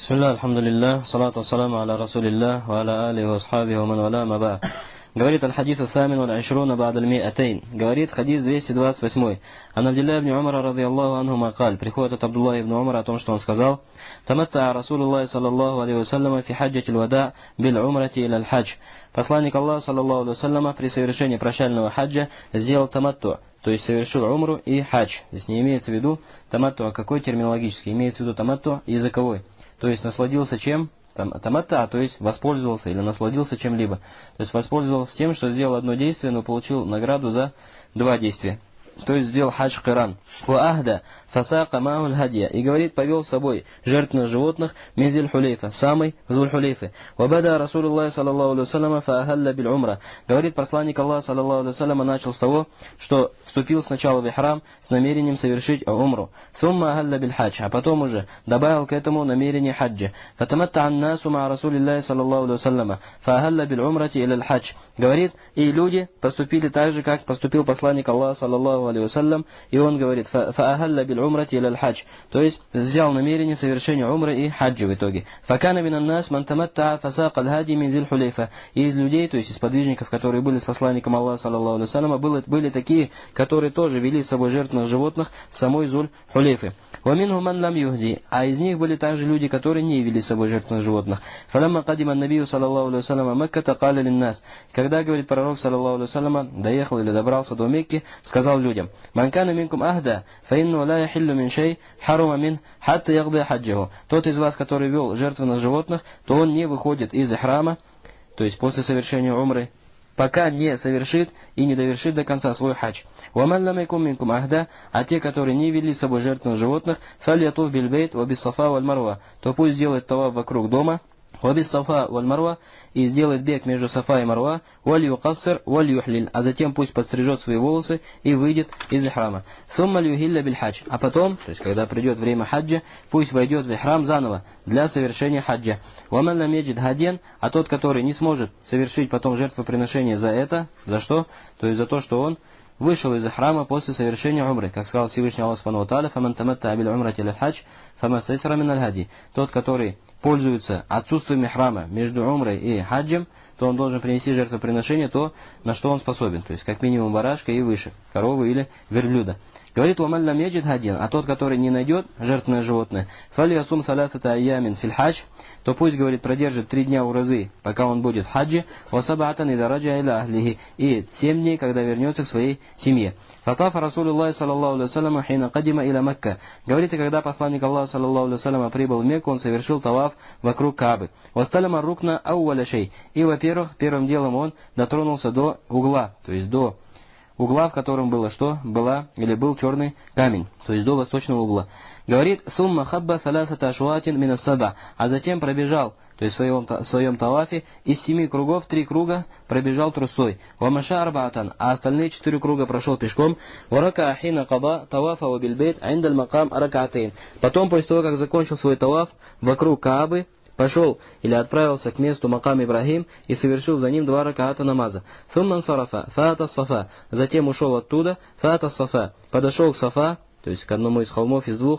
Бисмилlah, алхамдулиллах, салату ассаламу аля расулиллах, ва аля алихи ва асхабихи ва ман валя ма ба'д. Говорит аль-хадис ас-самин валь ашруна ба'д аль-ми'атейн. Говорит хадис 228. Ан Абдилля ибн Умара радийаллаху анхума каль. Приходит от Абдулла ибн Умара о том, что он сказал: Таматтаа Расулуллах саллаллаху алейхи вассаляма фи хаджатил вада бил умрати иля аль-хадж. Посланник Аллаха саллаллаху алейхи вассаляма при совершении прощального хаджа сделал таматту, то есть совершил умру и хадж. Здесь не имеется в виду таматту, а какой терминологический, имеется в виду таматту языковой. То есть насладился чем? Таматта, то есть воспользовался или насладился чем-либо. То есть воспользовался тем, что сделал одно действие, но получил награду за два действия. То есть сделал хадж киран. Ахда фасака мауль хадия. И говорит, повел с собой жертвенных животных мизиль хулейфа, самый зуль хулейфы. Вабада Расулуллах саллаллаху алейхи вассаляма фаахалля биль умра. Говорит, посланник Аллаха саллаллаху алейхи вассаляма начал с того, что вступил сначала в ихрам с намерением совершить умру. Сумма ахалля биль хадж. А потом уже добавил к этому намерение хаджа. Фатаматта аннасу ма Расулиллахи саллаллаху алейхи вассаляма фаахалля биль умрати иля аль хадж. Говорит, и люди поступили так же, как поступил посланник Аллаха саллаллаху алейхи вассалям, и он говорит: фаахалля биль умрати иля аль хадж, то есть взял намерение совершения умры и хаджа в итоге. Факана мин аннас ман таматтаа фасаак аль хади мин зиль хулейфа. И из людей, то есть из подвижников, которые были с посланником Аллаха саллаллаху алейхи вассалям, были такие, которые тоже вели с собой жертвенных животных с самой зуль хулейфы. ومنهم من لم يهدي, а из них были также люди, которые не вели с собой жертвенных животных. فلما قدم النبي صلى الله عليه وسلم مكة قال للناس. Когда, говорит пророк саллаллаху алейхи вассалям, доехал или добрался до Мекки, сказал людям: من كان منكم أهدى فإنه لا يحل من شيء حرم منه حتى يقضي حجه. Тот из вас, который вел жертвенных животных, то он не выходит из ихрама, то есть после совершения умры, пока не совершит и не довершит до конца свой хадж. وَمَنْ لَمْ يَكُنْ مِنْكُمْ أَهْدَى, а те, которые не вели с собой жертвенных животных, فَلْيَطُوفْ بِالْبَيْتِ وَبِالصَّفَا وَالْمَرْوَةِ, то пусть сделает таваф вокруг дома, وَبِالصَّفَا وَالْمَرْوَةِ, и сделает бег между Сафа и Марва, وَلْيُقَصِّرْ وَلْيُحْلِلْ, а затем пусть подстрижет свои волосы и выйдет из ихрама. ثُمَّ لْيُهِلَّ بِالْحَجِّ, а потом, то есть когда придет время хаджа, пусть войдет в ихрам заново для совершения хаджа. وَمَنْ لَمْ يَجِدْ هَدْيًا, а тот, который не сможет совершить потом жертвоприношение за это, за что? То есть за то, что он вышел из ихрама после совершения умры, как сказал Всевышний Аллах Субхану ва Тааля: «Фаман таматтаа биль умрати иляль хадж, фамастайсара миналь хади». Тот, который пользуется отсутствием ихрама между умрой и хаджем, то он должен принести жертвоприношение то, на что он способен, то есть как минимум барашка и выше, коровы или верблюда. Говорит: «Уаман лам яджид хадин», а тот, который не найдет жертвенное животное, фальясум саласата айямин филь хадж, то пусть, говорит, продержит 3 дня уразы, пока он будет в хаджи, васабаатан ида раджа иля ахлихи, и 7 дней, когда вернется к своей семье. Фатафа Расулуллах саллаллаху алейхи вассалям хина кадима иля Макка. Говорит, и когда посланник Аллаха саллаллаху алейхи вассалям прибыл в Мекку, он совершил таваф вокруг Каабы. Васталама рукна ауаля шей. И, во-первых, первым делом он дотронулся до угла, то есть до угла, в котором было что? Был черный камень, то есть до восточного угла. Говорит: «Сумма хабба саласата ашватин мина саба», а затем пробежал, то есть в своем тавафе, из 7 кругов 3 круга пробежал трусой. Вамаша арбаатан, а остальные 4 круга прошел пешком. Варака ахина каба тавафа вабильбейт айндаль макам аракаатейн. Потом, после того, как закончил свой таваф вокруг Каабы, пошел или отправился к месту Макам Ибрахим и совершил за ним 2 ракаата намаза. Сумман сарафа, фаата сафа, затем ушел оттуда, фаата сафа, подошел к Сафа, то есть к одному из холмов из 2,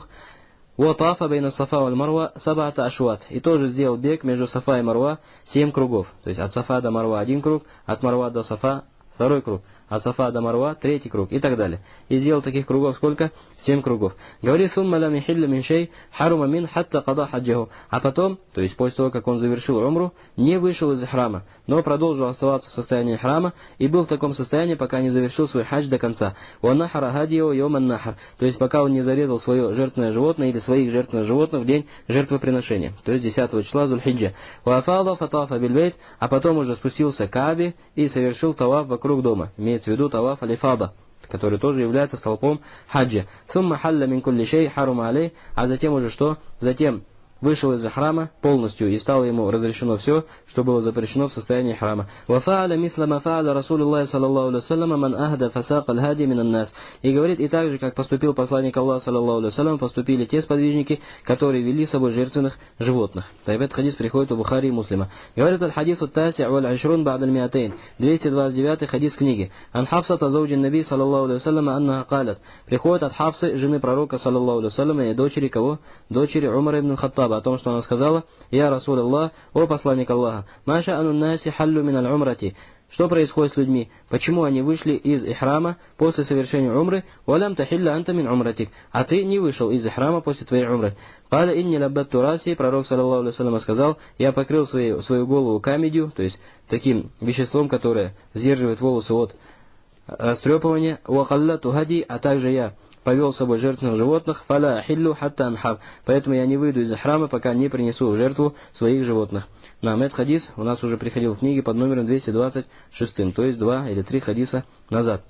уатафа бейна Сафа валь Марва сабата ашват, и тоже сделал бег между Сафа и Марва 7 кругов, то есть от Сафа до Марва 1 круг, от Марва до Сафа 2 круг, от Сафа до Марва 3 круг и так далее. И сделал таких кругов сколько? 7 кругов. Говорит: «Сумма лам яхилля мин шей харума мин хатта када хаджаху». А потом, то есть после того, как он завершил умру, не вышел из ихрама, но продолжил оставаться в состоянии ихрама и был в таком состоянии, пока не завершил свой хадж до конца. «Уаннахара хадио йоман нахар», то есть пока он не зарезал свое жертвенное животное или своих жертвенных животных в день жертвоприношения, то есть 10 числа Зуль-Хиджа. «Уафала фатафа бильбейт», а потом уже спустился к Каабе и совершил таваф вокруг дома, имеется в виду таваф алифада, который тоже является столпом хаджа. «Сумма халля мин кулли шей харума алей», а затем уже что? Затем вышел из храма полностью, и стало ему разрешено все, что было запрещено в состоянии храма. «Вафааля мисла мафааля Расулуллах саллаллаху алейхи вассалям ман ахда фасак аль-хади минан нас». И говорит, и так же, как поступил посланник Аллаха саллаллаху алейхи вассалям, поступили те сподвижники, которые вели с собой жертвенных животных. Этот хадис приходит у Бухари и Муслима. Говорит аль-хадис ат-таси' валь ашрун ба'д аль-миатейн, 229 хадис книги. Ан Хафсата зауджин наби саллаллаху алейхи вассалям аннаха калят. Приходит от Хафсы, жены пророка саллаллаху алейхи вассалям, и дочери кого? Дочери Умара ибн Хаттаба. Хаттаба о том, что она сказала: «Я Расул Аллах, о посланник Аллаха, маша ану наси халлю мин аль-умрати». Что происходит с людьми? Почему они вышли из ихрама после совершения умры? «Валям тахилля анта мин умратик». А ты не вышел из ихрама после твоей умры. «Каля инни лаббатту раси». Пророк, саллаллаху алейхи вассалям, сказал: «Я покрыл свою голову камедью», то есть таким веществом, которое сдерживает волосы от растрепывания. «Вакаллату хади». А также я повел с собой жертвенных животных. «Фаля ахиллю хатта анхар». Поэтому я не выйду из ихрама, пока не принесу в жертву своих животных. Нам этот хадис у нас уже приходил в книге под номером 226, то есть 2 или 3 хадиса назад.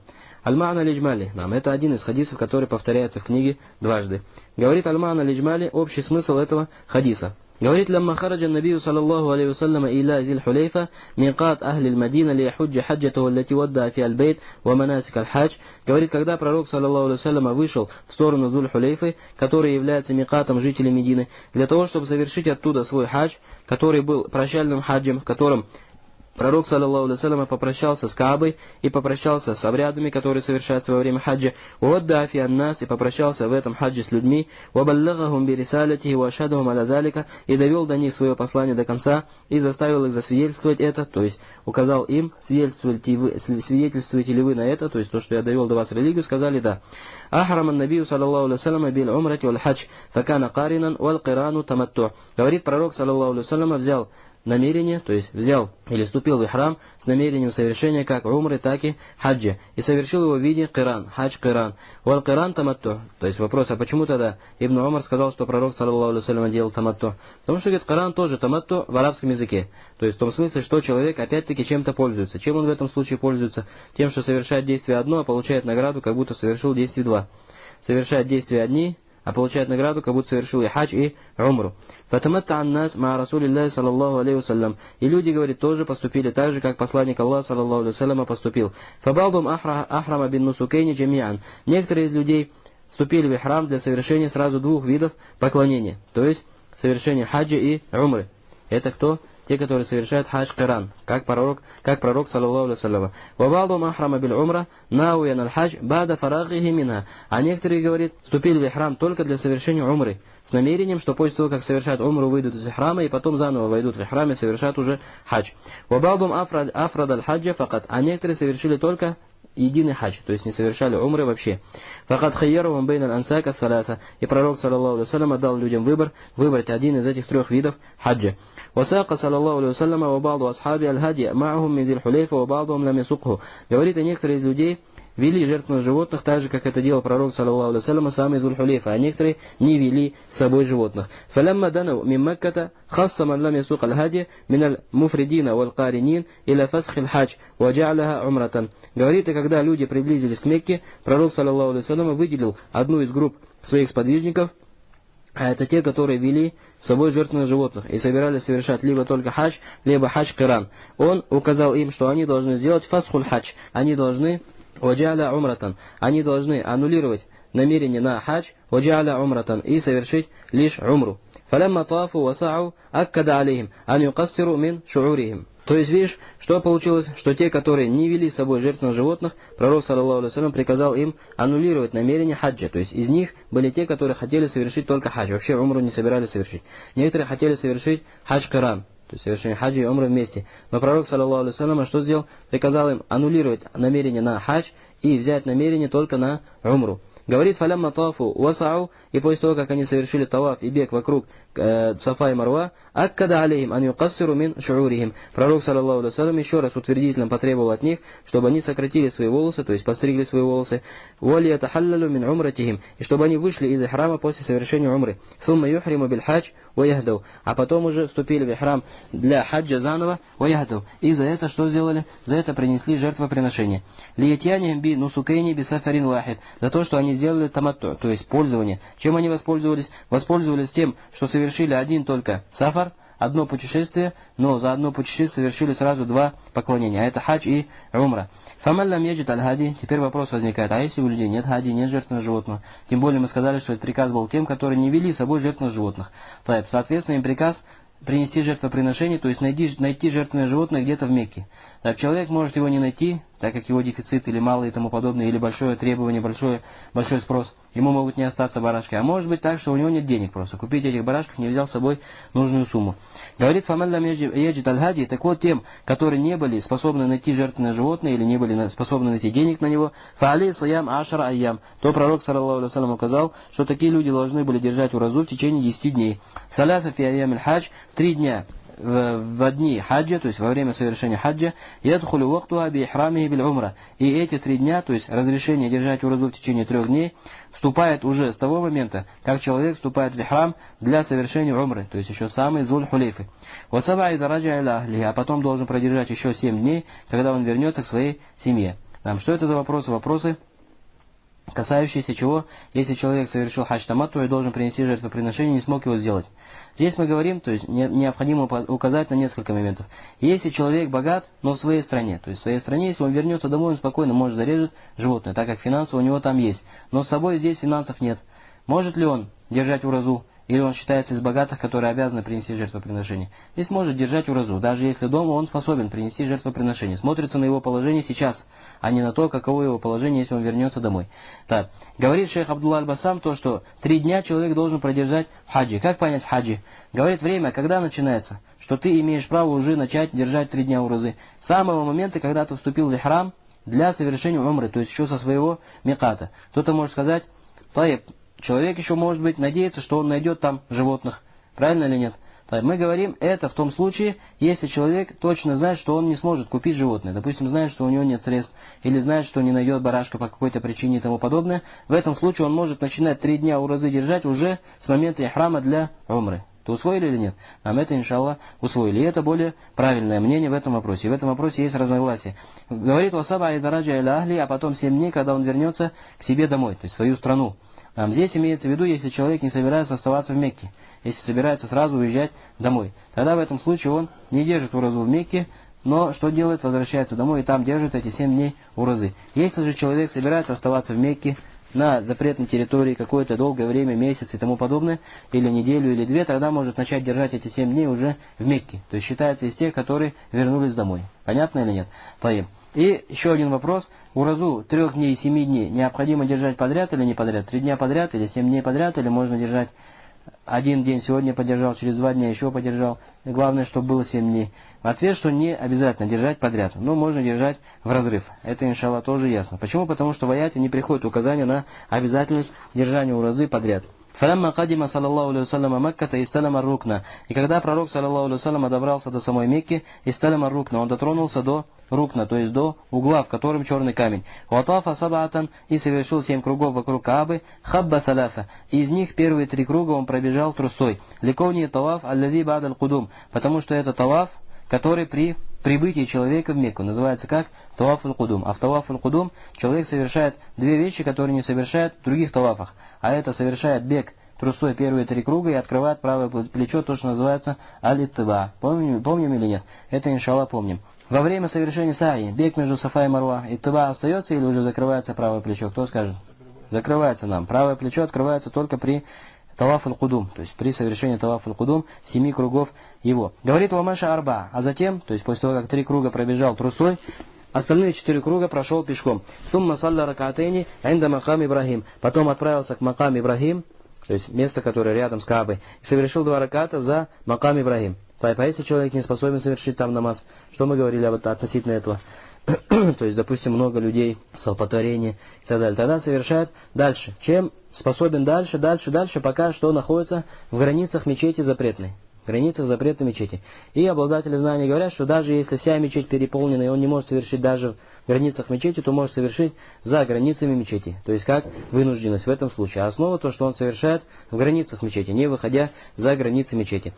Аль-Ма'на лиджмали. Нам это один из хадисов, который повторяется в книге дважды. Говорит Аль-Ма'на лиджмали общий смысл этого хадиса. Говорит: «Лямма хараджа набию саллаллаху алейхи вассаляма иля зиль хулейфа микат ахли аль-Мадина ли яхуджа хаджатаху аллати вадда фи аль-бейт ва манасик аль-хадж». Говорит, когда пророк саллаллаху алейхи вассаляма вышел в сторону Зуль-Хулейфы, который является микатом жителей Медины, для того, чтобы совершить оттуда свой хадж, который был прощальным хаджем, в котором пророк, саллаллаху алейхи вассалям, попрощался с Каабой и попрощался с обрядами, которые совершаются во время хаджа, «Уадда фи аннас», и попрощался в этом хаджи с людьми, «Вабаллахахум бирисалятихи ва ашхадахум аля залика», и довел до них свое послание до конца, и заставил их засвидетельствовать это, то есть указал им: свидетельствуете ли вы на это, то есть то, что я довел до вас религию. Сказали: да. «Ахраман набию, саллаллаху алейхи вассалям, бил умрати валь хадж, факана каринан валь кирану таматту». Говорит, пророк, саллаллаху алейхи вассалям, взял намерение, то есть взял или вступил в ихрам с намерением совершения как умры, так и хаджа, и совершил его в виде киран, хадж киран. Валь киран таматту. То есть вопрос: а почему тогда Ибн Умар сказал, что пророк, саллаллаху алейхи вассалям, делал таматту? Потому что, говорит, киран тоже таматту в арабском языке. То есть в том смысле, что человек опять-таки чем-то пользуется. Чем он в этом случае пользуется? Тем, что совершает действие одно, а получает награду, как будто совершил действие два. Совершает действия одни, а получает награду, как будто совершил и хадж, и умру. «Фатаматта аннас ма расулиллахи саллаллаху алейхи вассалям». И люди, говорит, тоже поступили так же, как посланник Аллаха, саллаллаху алейхи вассалям, поступил. «Фабалдум ахрама бин нусукейни джамиан». Некоторые из людей вступили в ихрам для совершения сразу двух видов поклонения, то есть совершения хаджа и умры. Это кто? Те, которые совершают хадж киран, как пророк, саллаллаху алейхи вассалям. «Вабалдум ахрама бил умра науян аль-хадж бада фарагихи минха». А некоторые, говорит, вступили в ихрам только для совершения умры, с намерением, что после того, как совершают умру, выйдут из ихрама и потом заново войдут в ихрам и совершат уже хадж. «Вабалдум афрад аль-хаджа факат». А некоторые совершили только единый хадж, то есть не совершали умры вообще. «Факат хайярухум бейн аль-ансака саласа». И пророк, саллаллаху алейхи вассалям, дал людям выбрать один из этих трех видов хаджа. «Васака, саллаллаху алейхи вассалям, ва ба'ду асхаби аль-хади ма'ахум мин зиль-хулейфа, ва ба'духум лам ясукху». Говорит, и некоторые из людей вели жертвенных животных, так же, как это делал пророк, саллаллаху алейхи вассалям, сам из Зуль-Хулейфа, а некоторые не вели с собой животных. «Фалямма дану мин Макката хасса ман лам ясук аль-хади мин аль-муфридина валь-каринин иля фасх аль-хадж ва джа'ляха умратан». Говорит, и когда люди приблизились к Мекке, пророк, саллаллаху алейхи вассалям, выделил одну из групп своих сподвижников, а это те, которые вели с собой жертвенных животных и собирались совершать либо только хадж, либо хадж киран. Он указал им, что они должны сделать фасхуль хадж, они должны «Ваджа'ля умратан». Они должны аннулировать намерение на хадж, «Ваджа'ля умратан», и совершить лишь умру. «Фалямма тафу васау аккада алейхим, ан юкассиру мин шуурихим». То есть, видишь, что получилось? Что те, которые не вели с собой жертвенных животных, пророк, саллаллаху алейхи вассалям, приказал им аннулировать намерение хаджа. То есть, из них были те, которые хотели совершить только хадж, вообще умру не собирались совершить. Некоторые хотели совершить хадж киран, то есть совершение хаджа и умры вместе. Но пророк, саллаллаху алейхи вассалям, что сделал? Приказал им аннулировать намерение на хадж и взять намерение только на умру. Говорит: «Фалямма тафу васау», и после того, как они совершили таваф и бег вокруг Сафа и Марва, аккада алейхим ан юкассиру мин шуурихим. Пророк, саллаллаху алейхи вассалям, еще раз утвердительно потребовал от них, чтобы они сократили свои волосы, то есть подстригли свои волосы, вали ятахаллалу мин умратихим, и чтобы они вышли из ихрама после совершения умры. Сумма юхриму биль хадж ва яхдау, а потом уже вступили в ихрам для хаджа заново, ва яхдау. И за это что сделали? За это принесли жертвоприношение. Лиятьянихим би нусукейни би сафарин вахид, за то, что они сделали таматту, то есть пользование. Чем они воспользовались? Воспользовались тем, что совершили один только сафар, одно путешествие, но за одно путешествие совершили сразу два поклонения, а это хадж и умра. «Фамаллам яджид аль-хади». Теперь вопрос возникает: а если у людей нет хади, нет жертвенных животных? Тем более мы сказали, что этот приказ был тем, которые не вели с собой жертвенных животных. Соответственно, им приказ принести жертвоприношение, то есть найти жертвенное животное где-то в Мекке. Так, человек может его не найти, так как его дефицит или малый и тому подобное, или большое требование, большой спрос, ему могут не остаться барашки. А может быть так, что у него нет денег просто. Купить этих барашков, не взял с собой нужную сумму. Говорит Фамалла Еджид Аль-Хади, так вот тем, которые не были способны найти жертвенное животное или не были способны найти денег на него, фаали сиям ашара айям, то пророк, саллаллаху алейхи ва саллям, указал, что такие люди должны были держать уразу в течение 10 дней. Саляса фи айям аль-хадж, 3 дня в дни хаджа, то есть во время совершения хаджа, ядхулю вахтуха би ихрамихи биль умра. И эти 3 дня, то есть разрешение держать уразу в течение 3 дней, вступает уже с того момента, как человек вступает в ихрам для совершения умры, то есть еще самый зуль хулейфы. Васаба ида раджа иля ахлихи, а потом должен продержать еще 7 дней, когда он вернется к своей семье. Что это за вопросы? Вопросы, касающиеся чего, если человек совершил хадж таматту и должен принести жертвоприношение, не смог его сделать. Здесь мы говорим, то есть необходимо указать на несколько моментов. Если человек богат, но в своей стране, то есть в своей стране, если он вернется домой, он спокойно может зарезать животное, так как финансы у него там есть. Но с собой здесь финансов нет. Может ли он держать уразу? Или он считается из богатых, которые обязаны принести жертвоприношение? Здесь может держать уразу, даже если дома он способен принести жертвоприношение. Смотрится на его положение сейчас, а не на то, каково его положение, если он вернется домой. Так, говорит шейх Абдулла Аль-Басам то, что 3 дня человек должен продержать в хаджи. Как понять в хаджи? Говорит, время, когда начинается, что ты имеешь право уже начать держать 3 дня уразы. С самого момента, когда ты вступил в ихрам для совершения умры, то есть еще со своего миката. Кто-то может сказать, таиб, человек еще, может быть, надеется, что он найдет там животных. Правильно или нет? Мы говорим, это в том случае, если человек точно знает, что он не сможет купить животное. Допустим, знает, что у него нет средств, или знает, что не найдет барашка по какой-то причине и тому подобное. В этом случае он может начинать 3 дня уразы держать уже с момента ихрама для умры. То усвоили или нет? Нам это, иншаллах, усвоили. И это более правильное мнение в этом вопросе. И в этом вопросе есть разногласие. Говорит Васаба айдараджа иля ахли, а потом 7 дней, когда он вернется к себе домой, то есть в свою страну. Здесь имеется в виду, если человек не собирается оставаться в Мекке, если собирается сразу уезжать домой. Тогда в этом случае он не держит уразу в Мекке, но что делает? Возвращается домой и там держит эти 7 дней уразы. Если же человек собирается оставаться в Мекке, на запретной территории какое-то долгое время, месяц и тому подобное, или неделю, или 2, тогда может начать держать эти 7 дней уже в Мекке. То есть считается из тех, которые вернулись домой. Понятно или нет? Таим. И еще один вопрос. Уразу 3 дней и 7 дней необходимо держать подряд или не подряд? 3 дня подряд или 7 дней подряд? Или можно держать 1 день сегодня подержал, через 2 дня еще подержал? И главное, чтобы было 7 дней. Ответ, что не обязательно держать подряд, но можно держать в разрыв. Это, иншаллах, тоже ясно. Почему? Потому что в аяте не приходит указание на обязательность держания уразы подряд. فَلَمَّا قَدِمَ صَلَى اللَّهُ عَلَيْهِ وَسَلَّمَ مَكَّةَ إِسْتَلَمَ الرُّكْنَ. И когда пророк, саллаллаху алейхи ва саллям, добрался до самой Мекки, إِسْتَلَمَ الرُّكْنَ, он дотронулся до рукна, то есть до угла, в котором черный камень. وَطَافَ سَبْعَةً, и совершил 7 кругов вокруг Каабы, خَبَّ ثَلَاثَ, из них первые 3 круга он пробежал трусой. لِكَوْنِهِ طَوَافَ الَّذِي بَعْدَ الْقُدُومِ, потому что это таваф, который при прибытии человека в Мекку называется как таваф аль-кудум. А в таваф аль-кудум человек совершает 2 вещи, которые не совершает в других тавафах. А это совершает бег трусой первые 3 круга и открывает правое плечо, то, что называется аль-иттиба. Помним или нет? Это, иншаллах, помним. Во время совершения саи, бег между Сафа и Марва, иттиба остается или уже закрывается правое плечо? Кто скажет? Закрывается нам. Правое плечо открывается только при таваф аль-кудум, то есть при совершении таваф аль-кудум 7 кругов его. Говорит Уамаша Арба, а затем, то есть после того, как 3 круга пробежал трусой, остальные 4 круга прошел пешком. Сумма салла ракатейни инда макам Ибрахим. Потом отправился к макам Ибрахим, то есть место, которое рядом с Каабой, и совершил 2 раката за макам Ибрахим. А если человек не способен совершить там намаз, что мы говорили относительно этого? То есть, допустим, много людей, столпотворение и так далее. Тогда совершает дальше. Чем способен дальше, пока что находится в границах мечети запретной. В границах запретной мечети. И обладатели знаний говорят, что даже если вся мечеть переполнена, и он не может совершить даже в границах мечети, то может совершить за границами мечети. То есть как вынужденность в этом случае. А основа то, что он совершает в границах мечети, не выходя за границы мечети.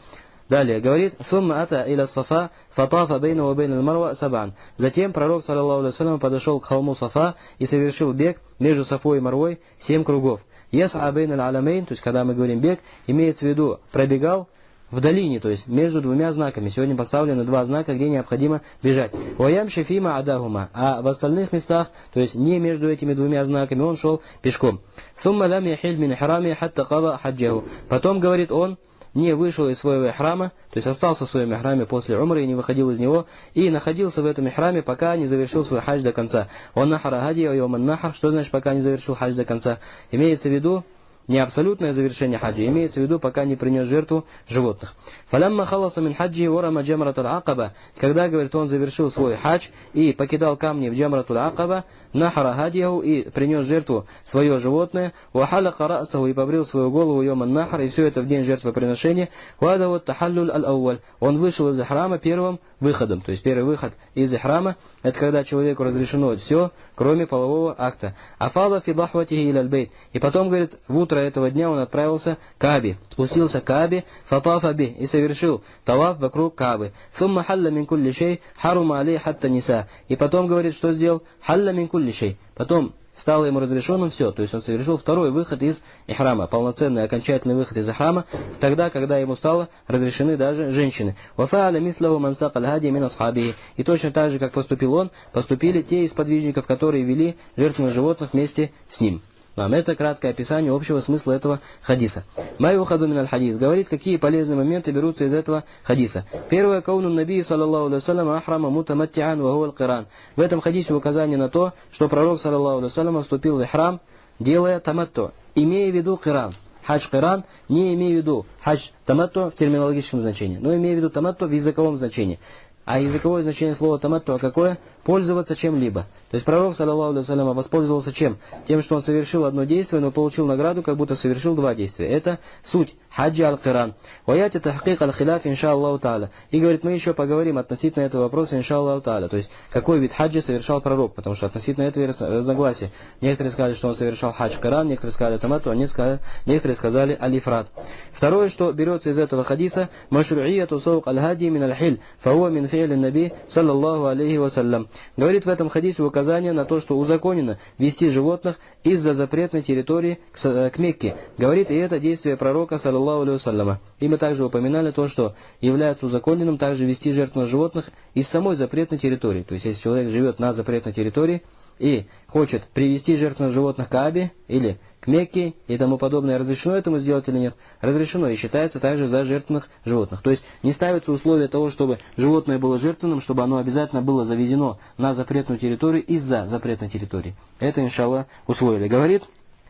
Далее говорит, «Сумма ата иля Сафа, фатафа бейна ва бейна Марва сабан». Затем пророк, саллаллаху алейхи ва саллям, подошел к холму Сафа и совершил бег между Сафой и Марвой 7 кругов. «Яс'a бейна аль-аламейн», то есть когда мы говорим бег, имеется в виду пробегал в долине, то есть между 2 знаками. Сегодня поставлены 2 знака, где необходимо бежать. «Ваям шефима адахума», а в остальных местах, то есть не между этими 2 знаками, он шел пешком. «Сумма лам яхиль мин храми хатта кава хаджаху». Потом, говорит он, не вышел из своего ихрама, то есть остался в своем ихраме после умры и не выходил из него, и находился в этом ихраме, пока не завершил свой хадж до конца. Он нахара гадия йоман нахар, что значит пока не завершил хадж до конца? Имеется в виду не абсолютное завершение хаджа, имеется в виду, пока не принес жертву животных. «Фалямма халаса мин хаджи урама джамратуль акаба», когда, говорит, он завершил свой хадж и покидал камни в джамратуль акаба, нахара хадияху, и принес жертву свое животное, вахаляка расаху, и побрил свою голову йоман нахар, и все это в день жертвоприношения, вада вот тахаллюль аль-ауаль, он вышел из ихрама первым выходом, то есть первый выход из ихрама, это когда человеку разрешено все, кроме полового акта. Афала фи дахватихи иляль бейт, и потом, говорит, в утро этого дня он отправился к Каабе, спустился к Каабе, фатафа би, и совершил таваф вокруг Каабы. Сумма халла мин кулли шей, харума алей хатта ниса. И потом, говорит, что сделал? Халла мин кулли шей. Потом стало ему разрешенным все, то есть он совершил второй выход из ихрама, полноценный окончательный выход из ихрама, тогда, когда ему стало разрешены даже женщины. Вафааля мислаху мансак аль-хади мин асхабихи. И точно так же, как поступил он, поступили те из подвижников, которые вели жертвенных животных вместе с ним. Это краткое описание общего смысла этого хадиса. Майухаду мин аль-хадис говорит, какие полезные моменты берутся из этого хадиса. Первое, кауну наби саллаллаху алейхи вассалям ахрама мутаматтиан ва хуа аль-киран. В этом хадисе указание на то, что пророк саллаллаху алейхи вассалям вступил в ихрам, делая таматту, имея в виду киран. Хадж киран, не имея в виду хадж таматту в терминологическом значении, но имея в виду таматту в языковом значении. А языковое значение слова таматту какое? Пользоваться чем-либо. То есть пророк, саллаллаху алейхи вассалям, воспользовался чем? Тем, что он совершил одно действие, но получил награду, как будто совершил два действия. Это суть хаджа аль-киран. Ваяти тахкик аль-хиляф, иншаллаху та'аля. И говорит, мы еще поговорим относительно этого вопроса, иншаллаху та'аля. То есть, какой вид хаджа совершал пророк, потому что относительно этого разногласия. Некоторые сказали, что он совершал хадж киран, некоторые сказали таматту, а некоторые сказали алифрат. Второе, что берется из этого хадиса, машру'ияту саук аль-хади мин аль-хиль, фауа мин фи'ли наби, саллаллаху алейхи вассалям. Говорит в этом хадисе указание на то, что узаконено вести животных из-за запретной территории к Мекке. Говорит, и это действие пророка, саллаллаху алейхи вассаляма. И мы также упоминали то, что является узаконенным также вести жертвенных животных из самой запретной территории. То есть, если человек живет на запретной территории и хочет привести жертвенных животных к Каабе или к Мекке и тому подобное, разрешено этому сделать или нет? Разрешено и считается также за жертвенных животных. То есть не ставится условие того, чтобы животное было жертвенным, чтобы оно обязательно было завезено на запретную территорию из-за запретной территории. Это, иншаллах, усвоили. Говорит,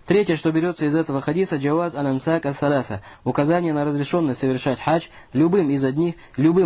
третье, что берется из этого хадиса, джаваз аль-ансак аль-саласа, указание на разрешенность совершать хадж любым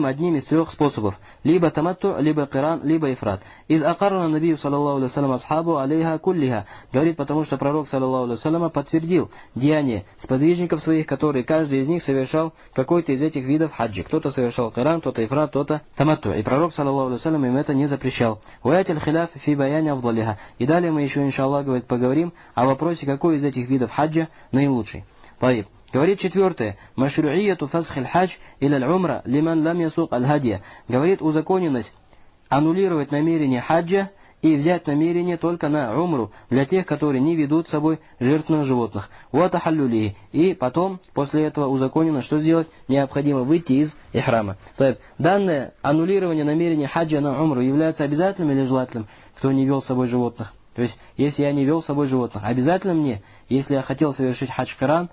одним из трех способов, либо таматту, либо киран, либо ифрат. Из акарна набию саллаллаху алейхи вассалям асхабу алейха куллиха, говорит, потому что пророк саллаллаху алейхи вассалям подтвердил деяния сподвижников своих, которые каждый из них совершал какой-то из этих видов хаджи. Кто-то совершал киран, кто-то ифрат, кто-то таматту. И пророк саллаллаху алейхи вассалям им это не запрещал. Уятиль хиляф фи баяни афдалиха. И далее мы еще, иншаллах, говорит, поговорим о вопросе, какой из этих видов хаджа наилучший. Таиб. Говорит четвертое. Машру'ияту фасхиль хадж иля аль-умра лиман лам ясук аль-хадия. Говорит, узаконенность аннулировать намерение хаджа и взять намерение только на умру для тех, которые не ведут с собой жертвенных животных. Уатахаллюлихи. И потом, после этого узаконено, что сделать? Необходимо выйти из ихрама. Таиб. Данное аннулирование намерения хаджа на умру является обязательным или желательным, кто не вел с собой животных? То есть, если я не вел с собой животных, обязательно мне, если я хотел совершить хадж киран,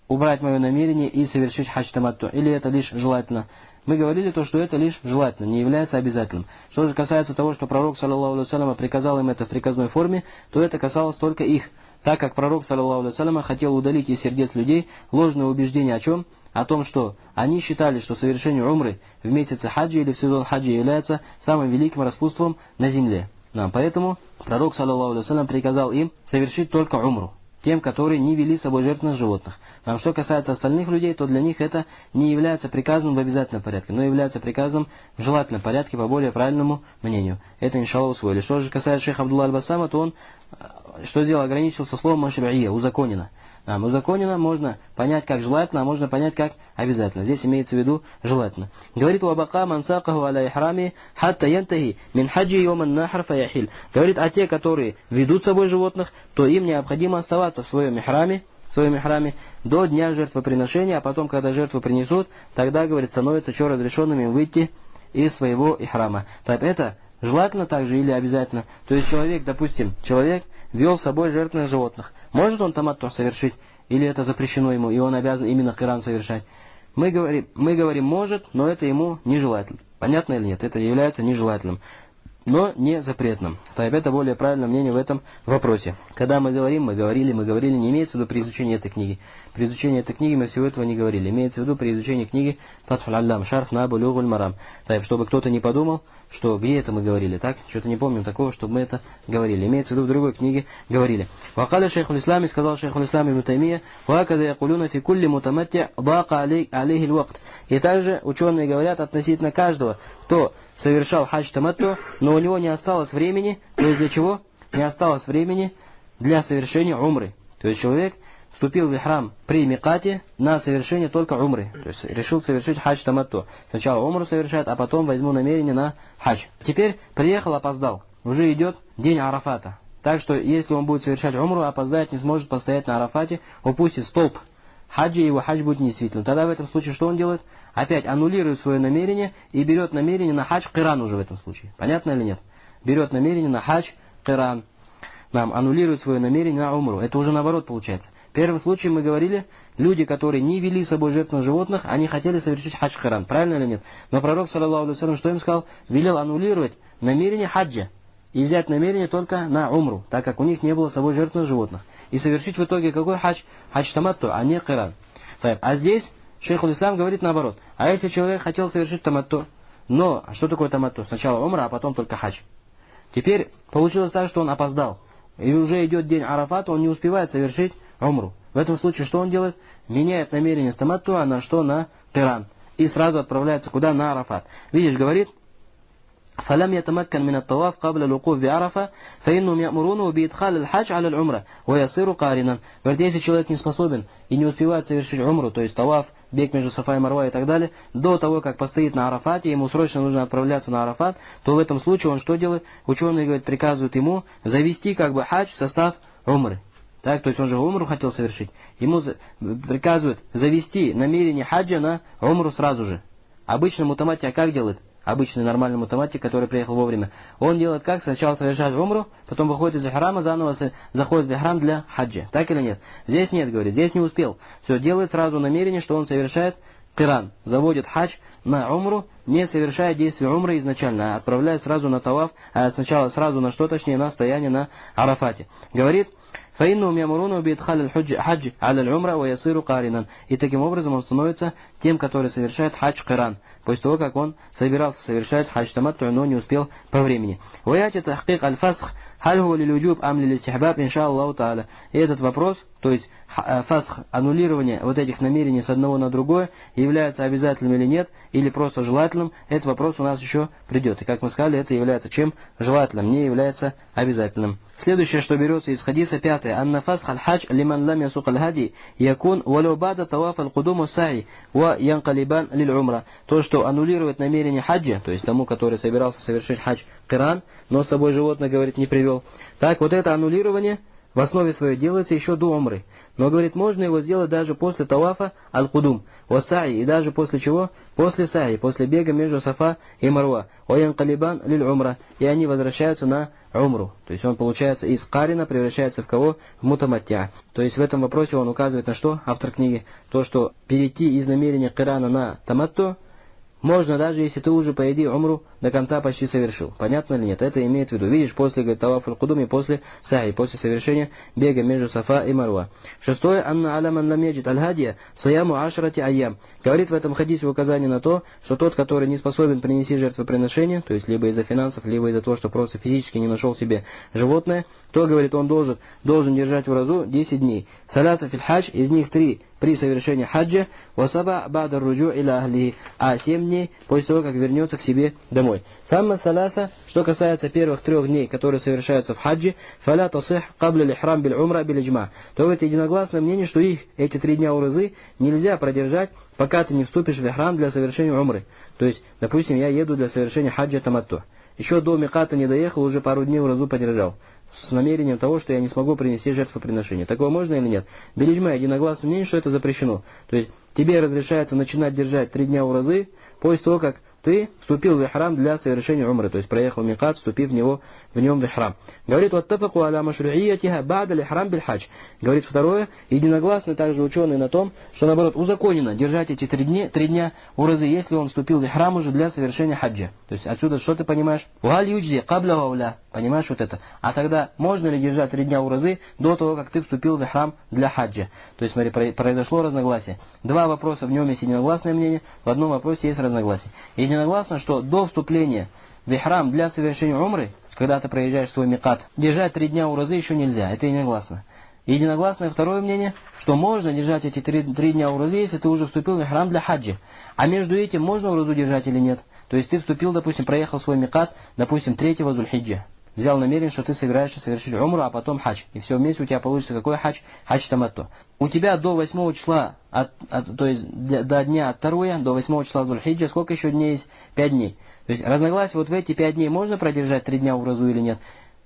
убрать мое намерение и совершить хадж таматту, или это лишь желательно? Мы говорили то, что это лишь желательно, не является обязательным. Что же касается того, что пророк, саллаллаху алейхи вассалям, приказал им это в приказной форме, то это касалось только их, так как пророк, саллаллаху алейхи вассалям, хотел удалить из сердец людей ложное убеждение о чем? О том, что они считали, что совершение умры в месяце хаджи или в сезон хаджи является самым великим распутством на земле. Поэтому пророк, саллаллаху алейхи вассалям, приказал им совершить только умру, тем, которые не вели с собой жертвенных животных. Что касается остальных людей, то для них это не является приказом в обязательном порядке, но является приказом в желательном порядке, по более правильному мнению. Это, иншаллах, усвоили. Что же касается шейха Абдулла аль-Басама, то он что сделал? Ограничился словом машру'ия, узаконено. Узаконено можно понять как желательно, а можно понять как обязательно. Здесь имеется в виду желательно. Говорит, уабака мансакаху аля ихрами хатта янтахи мин хаджи йоман нахр фаяхиль. Говорит, а те, которые ведут с собой животных, то им необходимо оставаться в своем ихраме до дня жертвоприношения, а потом, когда жертву принесут, тогда, говорит, становится разрешенным им выйти из своего ихрама. Так это желательно также или обязательно? То есть человек, допустим, вел с собой жертвенных животных. Может он таматту совершить? Или это запрещено ему, и он обязан именно киран совершать? Мы говорим может, но это ему нежелательно. Понятно или нет? Это является нежелательным, но не запретным. Это более правильное мнение в этом вопросе. Когда мы говорим, мы говорили, не имеется в виду при изучении этой книги. При изучении этой книги мы всего этого не говорили. Имеется в виду при изучении книги Фатхуль Аллам, Шарх на Булюгуль Марам. Чтобы кто-то не подумал, что где это мы говорили, так? Что-то не помним такого, чтобы мы это говорили. Имеется в виду в другой книге говорили. Вакаля шейхуль ислам, сказал шейхуль ислам ибн Таймия, вакада якулюна фи кулли мутаматти дака алейхи лвакт. И также ученые говорят относительно каждого, кто совершал хадж таматту, но у него не осталось времени, то есть для чего? Не осталось времени для совершения умры. То есть человек вступил в ихрам при микате на совершение только умры. То есть решил совершить хадж таматту. Сначала умру совершает, а потом возьму намерение на хадж. Теперь приехал, опоздал. Уже идет день Арафата. Так что если он будет совершать умру, опоздает, не сможет постоять на Арафате, упустит столб хаджи, его хадж будет недействителен. Тогда в этом случае что он делает? Опять аннулирует свое намерение и берет намерение на хадж киран уже в этом случае. Понятно или нет? Берет намерение на хадж киран. Нам аннулирует свое намерение на умру. Это уже наоборот получается. В первом случае мы говорили, люди, которые не вели с собой жертвенных животных, они хотели совершить хадж киран. Правильно или нет? Но пророк, саллаллаху алейхи ва саллям, что им сказал? Велел аннулировать намерение хаджа и взять намерение только на умру, так как у них не было с собой жертвенных животных. И совершить в итоге какой хадж? Хадж таматту, а не киран. А здесь шейхуль ислам говорит наоборот. А если человек хотел совершить таматту, но что такое таматту? Сначала умра, а потом только хадж. Теперь получилось так, что он опоздал. И уже идет день Арафата, он не успевает совершить умру. В этом случае что он делает? Меняет намерение с таматту, а на что? На киран. И сразу отправляется куда? На Арафат. Видишь, говорит, فلم يتمكن من الطواف قبل الوقوف بعرفة فإنهم يأمرونه بإدخال الحج على العمرة ويصير قارنا. Говорит, если человек не способен и не успевает совершить умру, то есть таваф, бег между Сафа и Марва и так далее, до того, как постоит на Арафате, ему срочно нужно отправляться на Арафат, то в этом случае он что делает? Ученые, говорят, приказывают ему завести как бы хадж в состав умры. Так, то есть он же умру хотел совершить. Ему приказывают завести намерение хаджа на умру сразу же. Обычно мутаматтия как делает? Обычный нормальный мутаматтик, который приехал вовремя. Он делает как? Сначала совершает умру, потом выходит из ихрама, заново заходит в ихрам для хаджа. Так или нет? Здесь нет, говорит, здесь не успел. Все, делает сразу намерение, что он совершает киран. Заводит хадж на умру, не совершая действия умры изначально, а отправляя сразу на таваф, а сначала сразу на что, точнее, на стояние на Арафате. Говорит, فإنهم يأمرونه بإدخال الحج على العمرة ويصير قارنا. И таким образом он становится тем, который совершает хадж киран, после того, как он собирался совершать хадж таматту, но не успел по времени. ويأتي تحقيق الفسخ هل هو للوجوب أم للاستحباب إن شاء الله تعالى. И этот вопрос, то есть фасх, аннулирование вот этих намерений с одного на другое, является обязательным или нет, или просто желательным, этот вопрос у нас еще придет. И как мы сказали, это является чем? Желательным, не является обязательным. Следующее, что берется из хадиса, 5. أن فسخ الحج لمن لم يسوق الهدي يكون ولو بعد طواف القدوم والسعي وينقلبان للعمرة. То, что аннулирует намерение хаджа, то есть тому, который собирался совершить хадж киран, но с собой животное, говорит, не привел. Так, вот это аннулирование в основе своей делается еще до умры. Но, говорит, можно его сделать даже после тавафа аль-кудум, вассаи, и даже после чего? После саи, после бега между Сафа и Марва. Оян-калибан лиль-умра, и они возвращаются на умру. То есть он, получается, из карина превращается в кого? В мутаматтиа. То есть в этом вопросе он указывает на что? Автор книги. То, что перейти из намерения кирана на таматту можно, даже если ты уже, по идее, умру до конца почти совершил. Понятно или нет? Это имеет в виду. Видишь, после, говорит, таваф аль-кудуми, после сахи, после совершения бега между Сафа и Марва. 6. Анна аляман лам яджид аль-хадия саяму ашрати айям. Говорит в этом хадисе указание на то, что тот, который не способен принести жертвоприношение, то есть либо из-за финансов, либо из-за того, что просто физически не нашел себе животное, то, говорит, он должен держать в разу 10 дней. Салата фил хадж, из них 3 при совершении хаджа, васаба бада руджу иля ахлихи, а 7 дней после того, как вернется к себе домой. Фамма саласа, что касается первых 3 дней, которые совершаются в хаджи, фаля тасих кабля лихрам биль умра биль иджма, то это единогласное мнение, что эти 3 дня урызы нельзя продержать, пока ты не вступишь в ихрам для совершения умры. То есть, допустим, я еду для совершения хаджа таматту. Еще до миката не доехал, уже пару дней урызу подержал. с намерением того, что я не смогу принести жертвоприношение. Такое можно или нет? Белиджма единогласное мнение, что это запрещено. То есть тебе разрешается начинать держать 3 дня уразы после того, как ты вступил в ихрам для совершения умры, то есть проехал микат, вступив в нем в ихрам. Говорит, ваттафаку аля машруиятиха ба'да лихрам биль хадж. Говорит второе, единогласны также ученые на том, что наоборот узаконено держать эти 3 дня уразы, если он вступил в ихрам уже для совершения хаджа. То есть отсюда что ты понимаешь? Угаль юджди кабля вауля. Понимаешь вот это? А тогда можно ли держать 3 дня уразы до того, как ты вступил в ихрам для хаджа? То есть смотри, произошло разногласие. 2 вопроса, в нем есть единогласное мнение, в одном вопросе есть разногласие. Единогласно, что до вступления в ихрам для совершения умры, когда ты проезжаешь свой микат, держать 3 дня уразы еще нельзя. Это единогласно. Единогласное второе мнение, что можно держать эти 3 дня уразы, если ты уже вступил в ихрам для хаджи. А между этим можно уразу держать или нет? То есть ты вступил, допустим, проехал свой микат, допустим, 3-го Зульхиджа. Взял намерение, что ты собираешься совершить умру, а потом хадж. И все вместе у тебя получится какой хадж? Хадж таматту. У тебя до 8 числа, то есть до дня от Таруя, до 8 числа Зульхиджа, сколько еще дней есть? 5 дней. То есть разногласие, вот в эти 5 дней можно продержать 3 дня уразу или нет?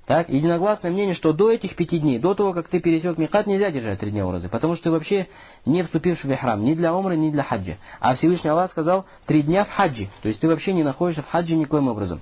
Так, единогласное мнение, что до этих 5 дней, до того, как ты пересек микат, нельзя держать 3 дня уразы, потому что ты вообще не вступивший в ихрам, ни для умры, ни для хаджи. А Всевышний Аллах сказал 3 дня в хаджи, то есть ты вообще не находишься в хаджи никоим образом.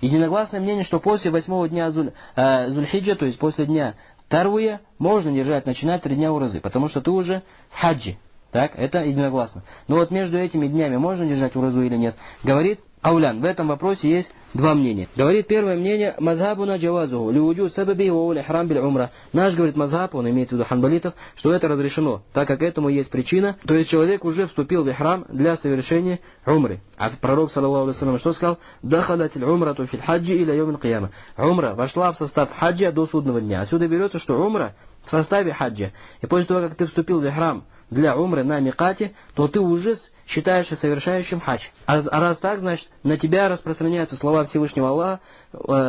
Единогласное мнение, что после 8 дня Зульхиджа, то есть после дня Таруя, можно начинать 3 дня уразы, потому что ты уже в хаджи. Так, это единогласно. Но вот между этими днями можно держать уразу или нет? Говорит Аулян, в этом вопросе есть 2 мнения. Говорит первое мнение, мазхабуна джавазуху, лиуджуд сабаби ва ихрам биль умра. Наш, говорит, мазхаб, он имеет в виду ханбалитов, что это разрешено, так как этому есть причина, то есть человек уже вступил в ихрам для совершения умры. А пророк, саллаллаху алейхи ва саллям, что сказал? Дахалатиль умрату фил хаджи иля йомил кияма. Умра вошла в состав хаджа до судного дня. Отсюда берется, что умра в составе хаджа. И после того, как ты вступил в ихрам для умры на микате, то ты уже считаешься совершающим хадж. А раз так, значит, на тебя распространяются слова Всевышнего Аллаха,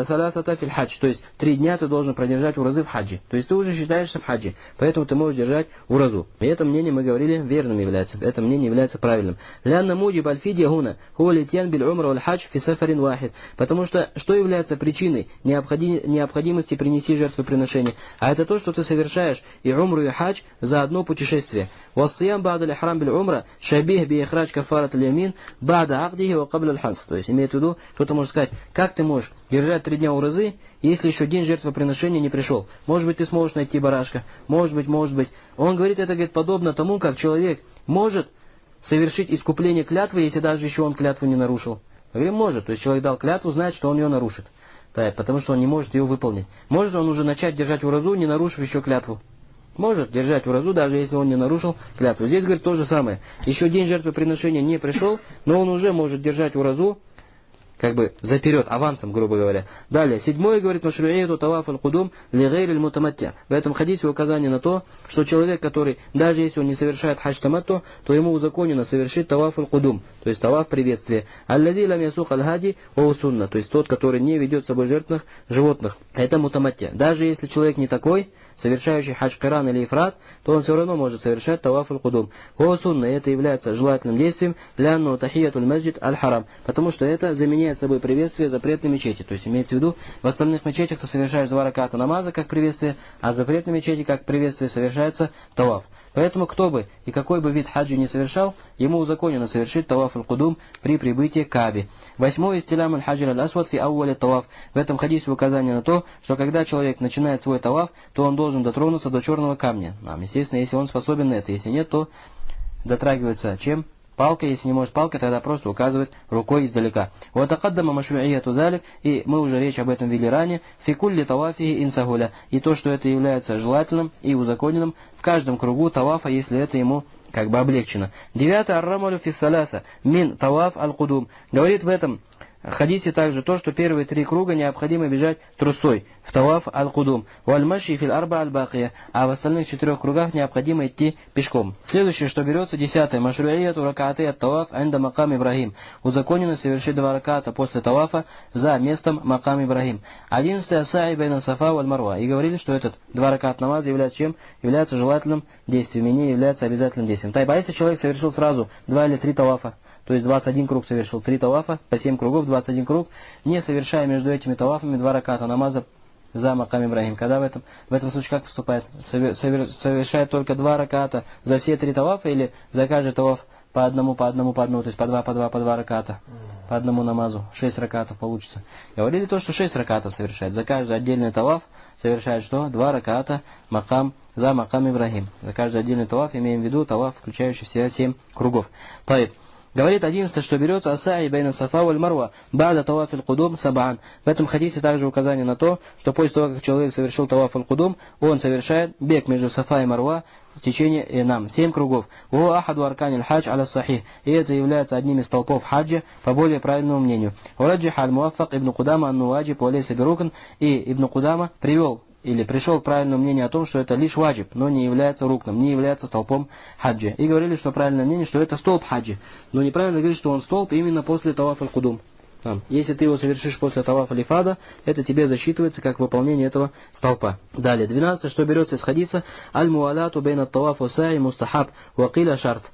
саласата филь хадж, то есть 3 дня ты должен продержать уразы в хаджи. То есть ты уже считаешься в хаджи, поэтому ты можешь держать уразу. И это мнение, мы говорили, верным является, это мнение является правильным. Лянна муджиб аль-фидья гуна, хуалитьян биль умра валь хадж фи сафарин вахид. Потому что является причиной необходимости принести жертвоприношение? А это то, что ты совершаешь и умру, и хадж за одно путешествие. Вассиям ба'да аль-ихрам биль умра шабих би ихрадж кафарат аль-ямин ба'да акдихи ва кабля аль-хадж. То есть имеет в виду, кто-то может сказать, как ты можешь держать 3 дня уразы, если еще день жертвоприношения не пришел? Может быть, ты сможешь найти барашка, может быть. Он говорит, это говорит, подобно тому, как человек может совершить искупление клятвы, если даже еще он клятву не нарушил. Говорит, может, то есть человек дал клятву, знает, что он ее нарушит, да, потому что он не может ее выполнить. Может он уже начать держать уразу, не нарушив еще клятву? Может держать уразу, даже если он не нарушил клятву. Здесь, говорит, то же самое. Еще день жертвоприношения не пришел, но он уже может держать уразу, как бы заперед, авансом, грубо говоря. Далее, 7-й, говорит, машруияту таваф аль-кудум ли гайр аль-мутамаття. В этом хадисе указание на то, что человек, который, даже если он не совершает хадж таматту, то ему узаконено совершить таваф аль-кудум, то есть таваф приветствия. Аллади лам ясух аль-хади ва сунна, то есть тот, который не ведет с собой жертвенных животных. Это мутамаття. Даже если человек не такой, совершающий хадж киран или ифрат, то он все равно может совершать таваф аль-кудум. Ва сунна, это является желательным действием лянну тахиятуль маджид аль-харам, потому что это заменяет собой приветствие запретной мечети. То есть имеется в виду, в остальных мечетях ты совершаешь 2 раката намаза как приветствие, а в запретной мечети как приветствие совершается таваф. Поэтому кто бы и какой бы вид хаджи не совершал, ему узаконено совершить таваф аль-кудум при прибытии к Каабе. 8-й истилам аль-хаджир аль-асвад фи ауали таваф. В этом хадисе указание на то, что когда человек начинает свой таваф, то он должен дотронуться до черного камня. Естественно, если он способен на это, если нет, то дотрагивается чем? Палкой, если не может палкой, тогда просто указывает рукой издалека. Ватакаддама машруияту залик, и мы уже речь об этом вели ранее, фикулли тавафихи инсагуля, и то, что это является желательным и узаконенным в каждом кругу тавафа, если это ему как бы облегчено. 9-й аррамалю фи саляса мин таваф аль-кудум. Говорит в этом в хадисе также то, что первые 3 круга необходимо бежать трусой в таваф аль-кудум, валь-маши фил арба аль-бакия, а в остальных 4 кругах необходимо идти пешком. Следующее, что берется, 10-й, машруияту ракаты от таваф анда макам Ибрахим. Узаконено совершить 2 раката после тавафа за местом макам Ибрахим. 11-й, асаи байна сафа валь-марва. И говорили, что этот 2 ракат намаз является чем? Является желательным действием, и не является обязательным действием. А если человек совершил сразу 2 или 3 тавафа, то есть 21 круг совершил, 3 тавафа, по 7 кругов, 21 круг, не совершая между этими тавафами 2 раката намаза за макам Ибрахим. Когда в этом случае как поступает? Совершает только 2 раката за все 3 тавафа или за каждый таваф по одному, то есть по 2 раката, по одному намазу, 6 ракатов получится. Говорили то, что 6 ракатов совершает. За каждый отдельный таваф совершает что? 2 раката за макам Ибрахим. За каждый отдельный таваф имеем в виду таваф, включающий в себя 7 кругов. Таиб. Говорит 11, что берется асаи байна сафа валь марва бада таваф аль-кудум саб'ан. В этом хадисе также указание на то, что после того, как человек совершил таваф аль-кудум, он совершает бег между сафа и марва в течение 7 кругов. О ахаду аркани аль-хадж аля сахих. И это является одним из столпов хаджа по более правильному мнению. Ураджиха аль-муаффак ибн Кудама анну ваджиб валейса бирукан. И Ибн Кудама пришел к правильному мнению о том, что это лишь ваджиб, но не является рукном, не является столпом хаджа. И говорили, что правильное мнение, что это столб хаджа. Но неправильно говорить, что он столб именно после таваф аль-кудум. Если ты его совершишь после таваф аль-ифада, это тебе засчитывается как выполнение этого столпа. Далее, 12, что берется из хадиса аль-муалату бейна таваф усаи мустахаб вакиля шарт.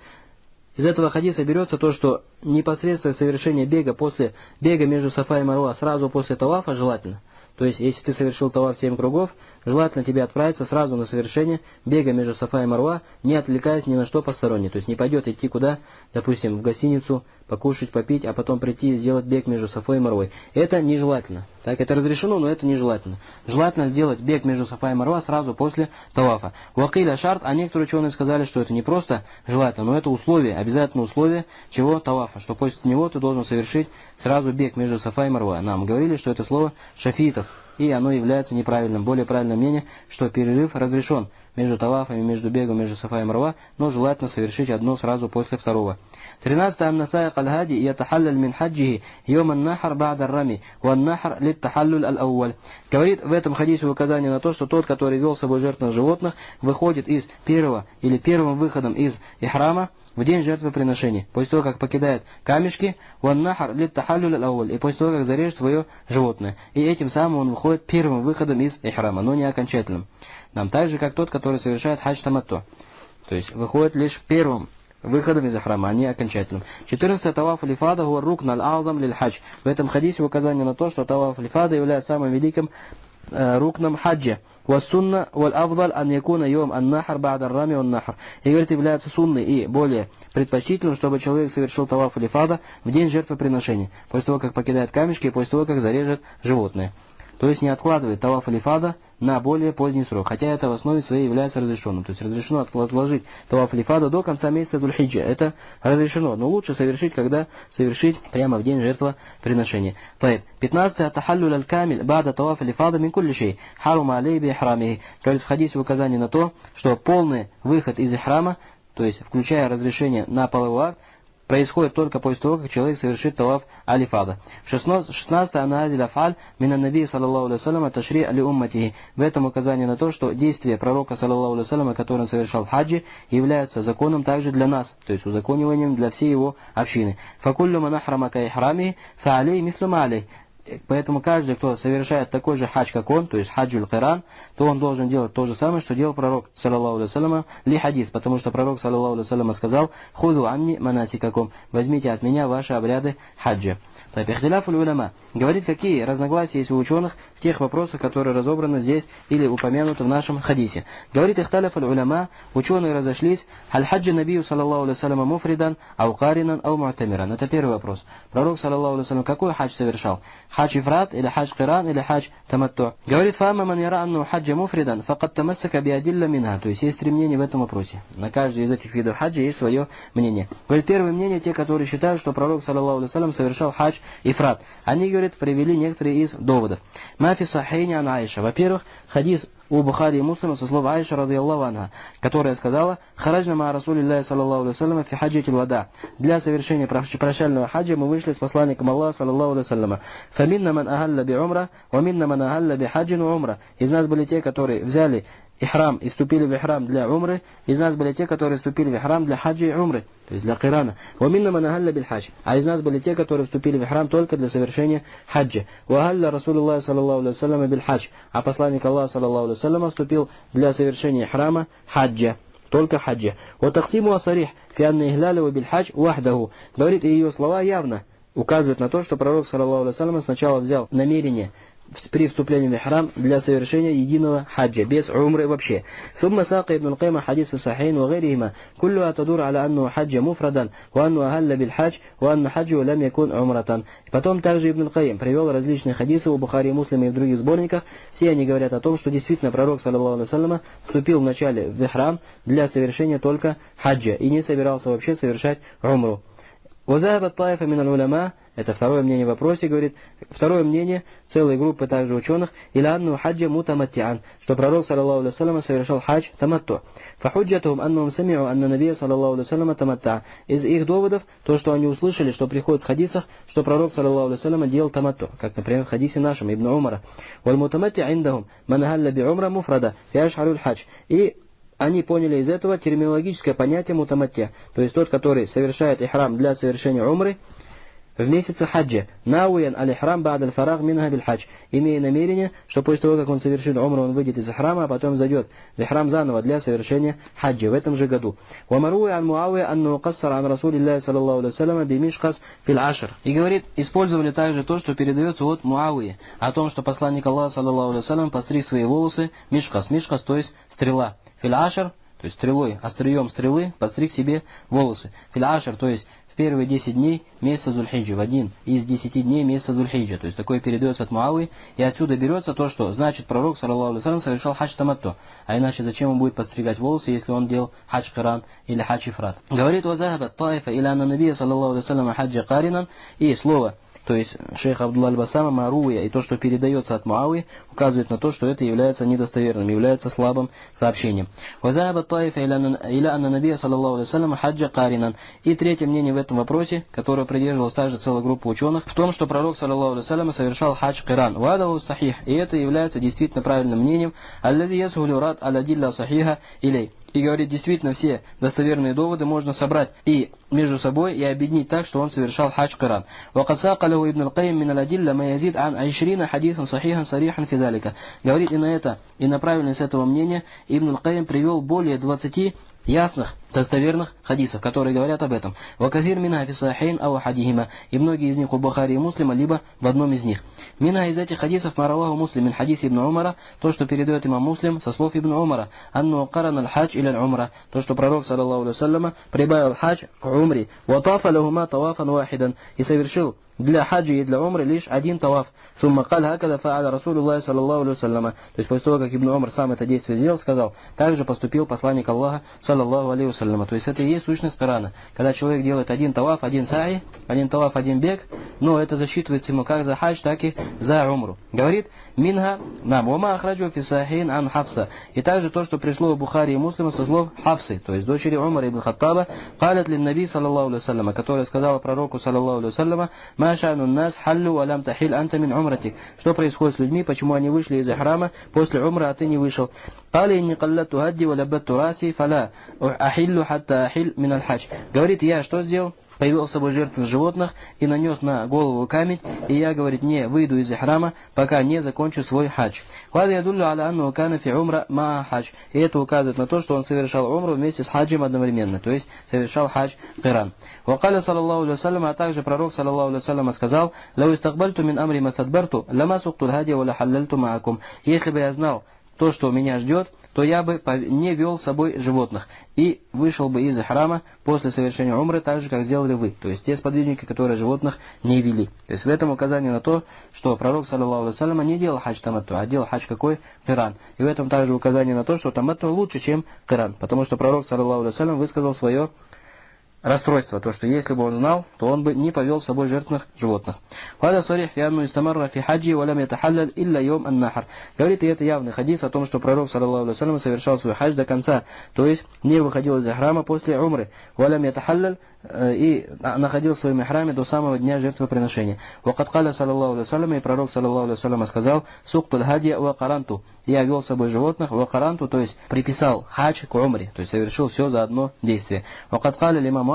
Из этого хадиса берется то, что непосредственно совершение бега между сафа и марва сразу после тавафа желательно. То есть, если ты совершил таваф 7 кругов, желательно тебе отправиться сразу на совершение бега между сафа и марва, не отвлекаясь ни на что постороннее. То есть, не пойдет идти куда, допустим, в гостиницу, покушать, попить, а потом прийти и сделать бег между сафой и марвой. Это нежелательно. Так, это разрешено, но это нежелательно. Желательно сделать бег между сафа и марва сразу после тавафа. Вакиля шарт, а некоторые ученые сказали, что это не просто желательно, но это условие, обязательное условие чего тавафа, что после него ты должен совершить сразу бег между сафа и марва. Нам говорили, что это слово шафитов, и оно является неправильным. Более правильное мнение, что перерыв разрешен между тавафами, между бегом, между сафа и марва, но желательно совершить одно сразу после второго. 13. Аннасая кальхади ятахаллаль мин хаджихи йоман нахар ба'да рами, ван нахар лит тахаллюль аль-ауваль. Говорит в этом хадисе указание на то, что тот, который вел с собой жертвенных животных, выходит из первым выходом из ихрама в день жертвоприношения, после того, как покидает камешки, ван нахар лит тахаллюль аль-ауваль, и после того, как зарежет свое животное. И этим самым он выходит первым выходом из ихрама, но не окончательным. Нам так же, как тот, который совершает хадж таматту. То есть выходит лишь первым выходом из ихрама, а не окончательным. 14. Таваф аль-ифада хуа рукн аль-а'зам лиль хадж. В этом хадисе указание на то, что таваф аль-ифада является самым великим рукном хаджа. Вассунна валь-афдаль ан якуна йом ан-нахар ба'да рами ван-нахар. И говорит, является сунной и более предпочтительным, чтобы человек совершил таваф аль-ифада в день жертвоприношения, после того, как покидает камешки и после того, как зарежет животное. То есть не откладывает таваф аль-ифада на более поздний срок, хотя это в основе своей является разрешенным. То есть разрешено отложить таваф аль-ифада до конца месяца Дуль-Хиджа. Это разрешено, но лучше совершить прямо в день жертвоприношения. 15. Тахаллюль аль-камиль бада таваф аль-ифада мин кулли шей харума алей би ихрамихи. Говорит в хадисе указание на то, что полный выход из ихрама, то есть включая разрешение на половой акт, происходит только после того, как человек совершит таваф аль-ифада. 16. Анадиль афаль минан наби саллаллаху алейхи вассалям ташри али умматихи. В этом указание на то, что действия пророка саллаллаху алейхи вассалям, которые он совершал в хаджи, являются законом также для нас, то есть узакониванием для всей его общины. Факуллю ман ахрама ка ихрами фа алей мислу ма алей. Поэтому каждый, кто совершает такой же хадж, как он, то есть хаджуль киран, то он должен делать то же самое, что делал пророк, саллаллаху алейхи вассалям, ли хадис, потому что пророк, саллаллаху алейхи вассалям, сказал: «Худу анни манасикакум», возьмите от меня ваши обряды хаджа. Ихтиляф уль-уляма говорит, какие разногласия есть у ученых в тех вопросах, которые разобраны здесь или упомянуты в нашем хадисе. Говорит, ихтиляф уль-уляма, ученые разошлись, халь-хаджи набию саллаллаху алейхи вассалям муфридан, ау каринан, ау му'тамиран. Это первый вопрос. Пророк, саллаллаху алейхи вассалям, какой хадж совершал? Хадж ифрат, или хадж киран, или хадж таматту? Говорит, фаама ман яра анну хаджа муфридан, факад тамассака биадилля минха. То есть есть 3 мнения в этом вопросе. На каждый из этих видов хаджа есть свое мнение. Говорит, первое мнение, те, которые считают, что пророк, саллаллаху алейхи вассалям, совершал хадж ифрат. Они, говорят, привели некоторые из доводов. Мафи сахейни ан Аиша. Во-первых, хадис у Бухари и Муслима со слов Аиша, радийаллаху анха, которая сказала: «Хараджна ма Расулиллахи саллаллаху алейхи вассалям фи хаджатиль вада». Для совершения прощального хаджа мы вышли с посланником Аллаха, саллаллаху алейхи вассалям. «Фаминна ман ахалла би умра, ва минна ман ахалла би хаджин умра». Из нас были те, которые взяли ихрам и вступили в ихрам для умры. Из нас были те, которые вступили в ихрам для хаджи и умры, то есть для кирана. «Ва минна ман ахалла биль хадж». А из нас были те, которые вступили в ихрам только для совершения хаджа. «Ва ахалла Расулуллахи саллаллаху алейхи вассалям биль хадж». А посланник Аллаха, саллаллаху алейхи вассалям, вступил для совершения храма хаджа, только хаджа. «Ва таксиму асарих фи анна ихлалю биль хадж вахдаху». Говорит, и ее слова явно указывают на то, что пророк, саллаллаху алейхи вассалям, сначала взял намерение при вступлении в ихрам для совершения единого хаджа, без умры вообще. ثم ساق ابن القيم حديث الصحيحين وغيرهما كلها تدور على أنه حج مفردا وأنه أهل بالحج وأن حجه لم يكن عمرة. Потом также Ибн Каим привел различные хадисы у Бухари, Муслима и в других сборниках. Все они говорят о том, что действительно пророк, саллаллаху алейхи вассаляма, вступил вначале в ихрам для совершения только хаджа и не собирался вообще совершать умру. وذهبت طائفة من العلماء, это второе мнение в вопросе, говорит, второе мнение целой группы также ученых, или анну хаджа мутаматтиан, что пророк, саллаллаху алейхи вассалям, совершал хадж таматту. Фахуджатухум аннахум сами'у анна набия, саллаллаху алейхи вассалям, таматта. Из их доводов, то, что они услышали, что приходит в хадисах, что пророк, саллаллаху алейхи вассалям, делал таматту, как, например, в хадисе нашем, Ибн Умара. Валь мутаматти индахум ман ахалля би умра муфрада, фи аш'аруль хадж. И они поняли из этого терминологическое понятие мутамаття, то есть тот, который совершает ихрам для совершения умры в месяце хаджа, науян аль-ихрам ба'д аль-фараг минха биль-хадж, имея намерение, что после того, как он совершит умру, он выйдет из ихрама, а потом зайдет в ихрам заново для совершения хаджа в этом же году. ومروي عن معاوية أنه قصر عن رسول الله صلى الله عليه وسلم بمشقص في العشر. И говорит, использовали также то, что передается от Муавии, о том, что посланник Аллаха, саллаллаху алейхи вассалям, постриг свои волосы мишкас, мишкас, то есть стрела. Фил-ашар, то есть стрелой, острием стрелы, подстриг себе волосы. Фил-ашар, то есть в первые 10 дней месяца Зуль-Хиджи, в один из 10 дней месяца Зуль-Хиджи. То есть такое передается от Муавии, и отсюда берется то, что значит пророк, саллаллаху алейхи вассалям, совершал хадж таматту. А иначе зачем он будет подстригать волосы, если он делал хадж Киран или хадж Ифрат. Говорит, «Вазахабат таифа иля анна набия, саллаллаху алейхи вассалям, хаджа каринан», и слово, то есть шейх Абдулла аль-Басама, Маруя, и то, что передается от Муавии, указывает на то, что это является недостоверным, является слабым сообщением. «Вазахабат таифа иля анна набия, саллаллаху алейхи вассалям, хаджа каринан». И третье мнение в этом вопросе, которое придерживалась также целая группа ученых, в том, что пророк, саллаллаху алейхи вассалям, совершал хадж Киран. «Вадаху сахих», и это является действительно правильным мнением, «аллади ясхулю рад аладилля сахиха илей». И говорит, действительно, все достоверные доводы можно собрать и между собой и объединить так, что он совершал хадж Киран. وقد ساق له ابن القيم من الأدلة ما يزيد عن 20 حديثا صحيحا صريحا في ذلك. Говорит, и на это, и на правильность этого мнения Ибн аль-Каим привел более 20 ясных, достоверных хадисов, которые говорят об этом. «Вакафир минха фи сахихин ау хадихима», и многие из них у Бухари и Муслима, либо в одном из них. Минха из этих хадисов мараваху Муслим, хадис Ибн Умара, то, что передает имам Муслим со слов Ибн Умара, «Анну каран аль-хадж или аль-умра», то, что пророк, саллаллаху алейхи вассалям, прибавил хадж к умре, «Ватафа лахума тавафан вахидан», и совершил для хаджи и для умры лишь один таваф. «Сумма каль хакада фа'аля Расулуллахи саллаллаху алейхи вассалям». То есть после того, как Ибн Умар сам это действие сделал, сказал, также поступил посланник Аллаха, саллаллаху алейхи вассалям. То есть это и есть сущность Корана. Когда человек делает один таваф, один саи, один таваф, один бег, но это засчитывается ему как за хадж, так и за умру. Говорит, минха, нам, ума ахраджу фи сахихин ан Хафса. И также то, что пришло в Бухари и Муслима со слов Хафсы, то есть дочери Умара ибн Хаттаба, калят лин наби, саллаллаху алейхи вассалям, которая сказала пророку, саллаллаху алейхи вассалям, ма ша'ну нас халлю алям тахиль анта мин умратик. Что происходит с людьми, почему они вышли из ихрама после умры, а ты не вышел? Кали инни каллату хадди ва лаббатту раси фала ахиллу хатта ахиль мин аль-хадж. Говорит, я что сделал? Повел с собой жертвенных животных и нанес на голову камень, и я, говорит, не выйду из ихрама, пока не закончу свой хадж. И это указывает на то, что он совершал умру вместе с хаджем одновременно, то есть совершал хадж Киран. وقال صلى الله عليه وسلم, а также пророк, саллаллаху алейхи вассалям, сказал, لو استقبلت من أمري ما استدبرت لما سقت الهدي ولا حللت معكم. Если бы я знал то, что меня ждет, то я бы не вел с собой животных и вышел бы из ихрама после совершения умры, так же, как сделали вы. То есть те сподвижники, которые животных не вели. То есть в этом указание на то, что пророк, саллаллаху алейхи вассалям, не делал хадж таматту, а делал хадж какой? Киран. И в этом также указание на то, что таматту лучше, чем Киран. Потому что пророк, саллаллаху алейхи вассалям, высказал свое расстройство, то, что если бы он знал, то он бы не повел с собой жертвенных животных. Говорит, и это явный хадис о том, что пророк, саллаллаху алейхи вассалям, совершал свой хадж до конца, то есть не выходил из ихрама после умры, и находился в своем ихраме до самого дня жертвоприношения. И пророк, саллаллаху алейхи вассалям, сказал, суктуль хадия ва каранту, я вел с собой животных, ва каранту, то есть приписал хадж к умре, то есть совершил все за одно действие.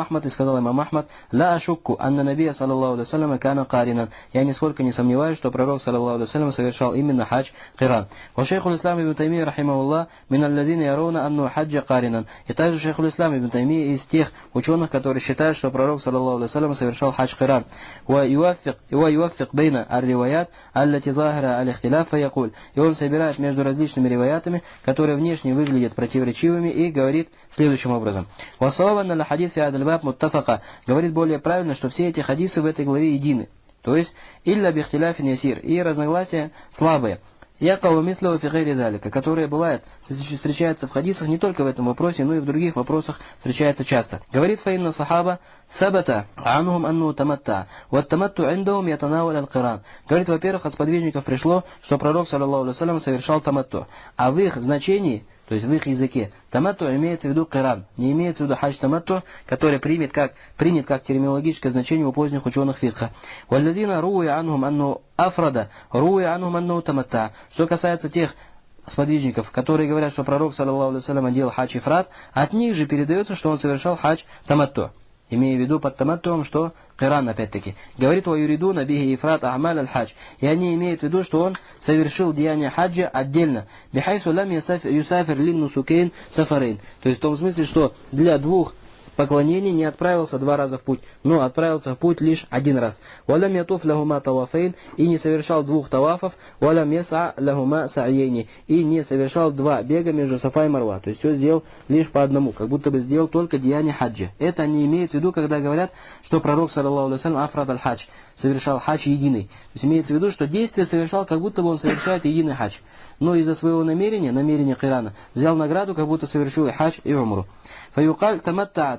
Ахмад, и сказал имам Ахмад, ла ашукку, анна набия, саллаллаху алейхи вассалям, кана каринан. Я нисколько не сомневаюсь, что пророк, саллаллаху алейхи вассалям, совершал именно хадж Киран. Ва шейхул ислам ибн Таймия, рахимахуллах, мин алладина яруна анну хаджа каринан. И также шейхул ислам ибн Таймия из тех ученых, которые считают, считают, что пророк, саллаллаху алейхи вассалям, совершал хадж киран. ويوفق بين الروايات التي ظاهرة الاختلاف فيقول. И он собирает между различными риваятами, которые внешне выглядят противоречивыми, и говорит следующим образом. وصوابا на хадис في هذا الباب متفقة. Говорит более правильно, что все эти хадисы в этой главе едины. То есть, илля бихтиляфин ясир, и разногласия слабые. Якова мислова фи гайри залика, которые бывают, встречаются в хадисах не только в этом вопросе, но и в других вопросах встречаются часто. Говорит фаинна сахаба сабата анхум анну таматта, вот таматту индахум ятанаваль аль-Киран. Говорит, во-первых, от сподвижников пришло, что пророк, саллаллаху алейхи вассалям, совершал таматту, а в их значении, то есть в их языке, таматту имеется в виду киран, не имеется в виду хадж таматту, который принят как терминологическое значение у поздних ученых фикха. Валладина руя анхум анну афрада, руя анхум анну таматта. Что касается тех сподвижников, которые говорят, что пророк, саллаллаху алейхи вассалям, делал хадж ифрад, от них же передается, что он совершал хадж таматту. Имея в виду под таматтуом, что киран опять-таки. Говорит, ва юриду набихи ифрат ахмаль аль-хадж. И они имеют в виду, что он совершил деяние хаджа отдельно. Бихайсу лам юсафир лин нусукейн сафарейн. То есть в том смысле, что для двух поклонений не отправился 2 раза в путь, но отправился в путь лишь 1 раз. Валям ятуф лахума тавафейн, и не совершал 2 тавафов, валям яса лахума са'йейни, и не совершал 2 бега между Сафа и Марва. То есть все сделал лишь по одному, как будто бы сделал только деяние хаджа. Это они имеют в виду, когда говорят, что пророк, саллаллаху алейхи вассалям, афрад аль-хадж, совершал хадж единый. То есть имеется в виду, что действие совершал, как будто бы он совершает единый хадж. Но из-за своего намерения кирана, взял награду, как будто совершил и хадж, и умру. فيقال تمتع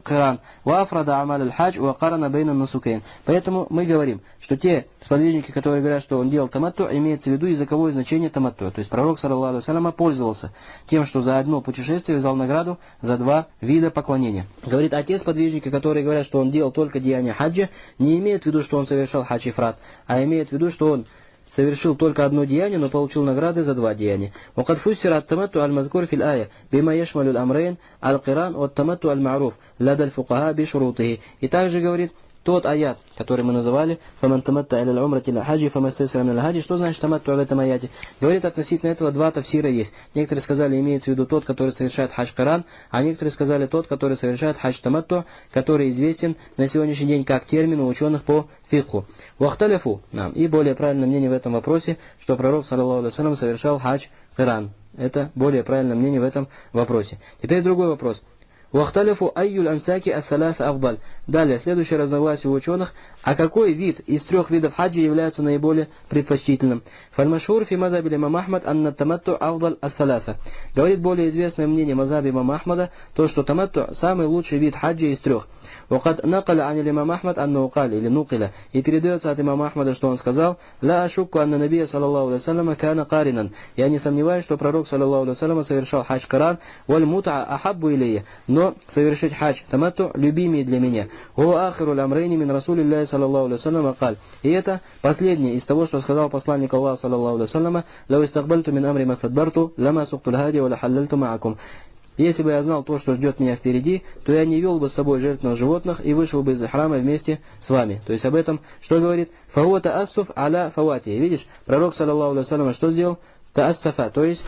قران وافرد عمل الحج وقارن بين النسكين. Поэтому мы говорим, что те сподвижники, которые говорят, что он делал таматту, имеется в виду языковое значение таматту. То есть пророк, саллаллаху алейхи вассалям, пользовался тем, что за одно путешествие взял награду за 2 вида поклонения. Говорит, а те сподвижники, которые говорят, что он делал только деяние хаджа, не имеют в виду, что он совершал хадж ифрад, а имеют в виду, что он совершил только одно деяние, но получил награды за 2 деяния. وقد فسر التمتع المذكور في الآية بما يشمل الأمرين القران والتمتع المعروف لدى الفقهاء بشروطه. И также говорит, тот аят, который мы называли, «Фаман таматта иля умрати ля хаджи, фамастесра мин хаджи», что значит таматту в этом аяте? Говорит, относительно этого 2 тафсира есть. Некоторые сказали, имеется в виду тот, который совершает хадж киран, а некоторые сказали тот, который совершает хадж таматту, который известен на сегодняшний день как термин у ученых по фикху. Вахталифу нам. И более правильное мнение в этом вопросе, что пророк, саллаллаху алейхи вассалям, совершал хадж киран. Это более правильное мнение в этом вопросе. Теперь другой вопрос. Вахталифу айюль ансаки ас-салас афдаль. Далее, следующее разногласие у ученых, а какой вид из 3 видов хаджи является наиболее предпочтительным? Фаль-машхур фи мазаби имама Ахмад анна таматту афдаль ас-саласа. Говорит более известное мнение мазаби имама Ахмада, то, что таматту самый лучший вид хаджи из 3. Вакад накаля ани имам Ахмад анну укали или нукиля. И передается от имама Ахмада, что он сказал, ла ашукку анна набия, саллаллаху алейхи вассалям, кана каринан. Я не сомневаюсь, что пророк, саллаллаху алейхи вассалям, совершал хадж киран, валь мута ахаббу илейя. Но совершить хадж таматту любимее для меня. Хуа ахиру л'амрейни мин расулиллахи, саллаллаху алейхи вассалям, акаль. И это последнее из того, что сказал посланник Аллаха, саллаллаху алейхи вассалям, лау истакбальту мин амри мастадбарту, лама сукту л'хади ва лахаллальту маакум. Если бы я знал то, что ждет меня впереди, то я не вел бы с собой жертвенных животных и вышел бы из храма вместе с вами. То есть об этом, что говорит? Фауа таассуф аля фавати. Видишь, пророк, саллаллаху алейхи вассалям, что сделал? Таассафа, то есть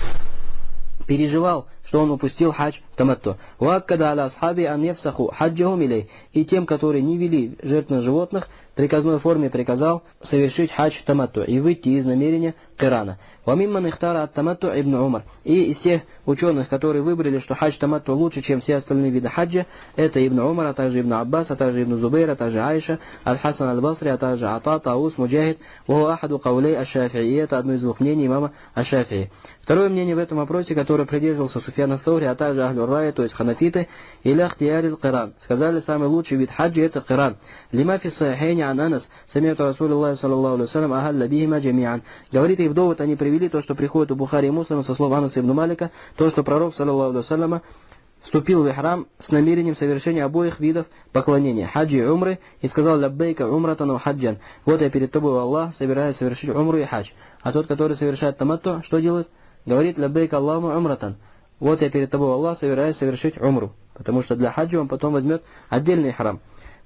переживал, что он упустил хадж таматту. Ваккада аля асхаби ан яфсаху хаджахум илей. И тем, которые не вели жертвенных животных, в приказной форме приказал совершить хадж таматту и выйти из намерения кирана. Вамимман ихтара ат таматту ибн Умар. И из тех ученых, которые выбрали, что хадж таматту лучше, чем все остальные виды хаджа, это ибн Умар, а также ибн Аббас, а также ибн Зубейр, а также Айша, аль-Хасан аль-Басри, а также Ата, Таус, Муджахид, ваху ахаду каулей аш-Шафии. И это одно из 2 мнений имама аш-Шафии. Второе мнение в этом вопросе, которое придерживался Суфьян ас-Саури, а также Ахлюр-Рая, то есть ханафиты, иля хтиярил киран. Сказали, самый лучший вид хаджи это киран. Лима фи сахихайни ан Анас, самиату Расулиллахи саллаллаху алейхи вассалям, ахалля бихима джамиан. Говорит, и в довод они привели то, что приходит у Бухари и Муслима со слов Анаса ибн Малика, то, что пророк, саллаллаху алейхи вассалям, вступил в ихрам с намерением совершения обоих видов поклонения, хаджи и умры, и сказал лаббейка умратан ва хаджан. Вот я перед тобой, Аллах, собираюсь совершить умру и хадж. А тот, который совершает таматту, что делает? Говорит лаббейка Аллаху умратан. Вот я перед тобой, Аллах, собираюсь совершить умру. Потому что для хаджи он потом возьмет отдельный ихрам.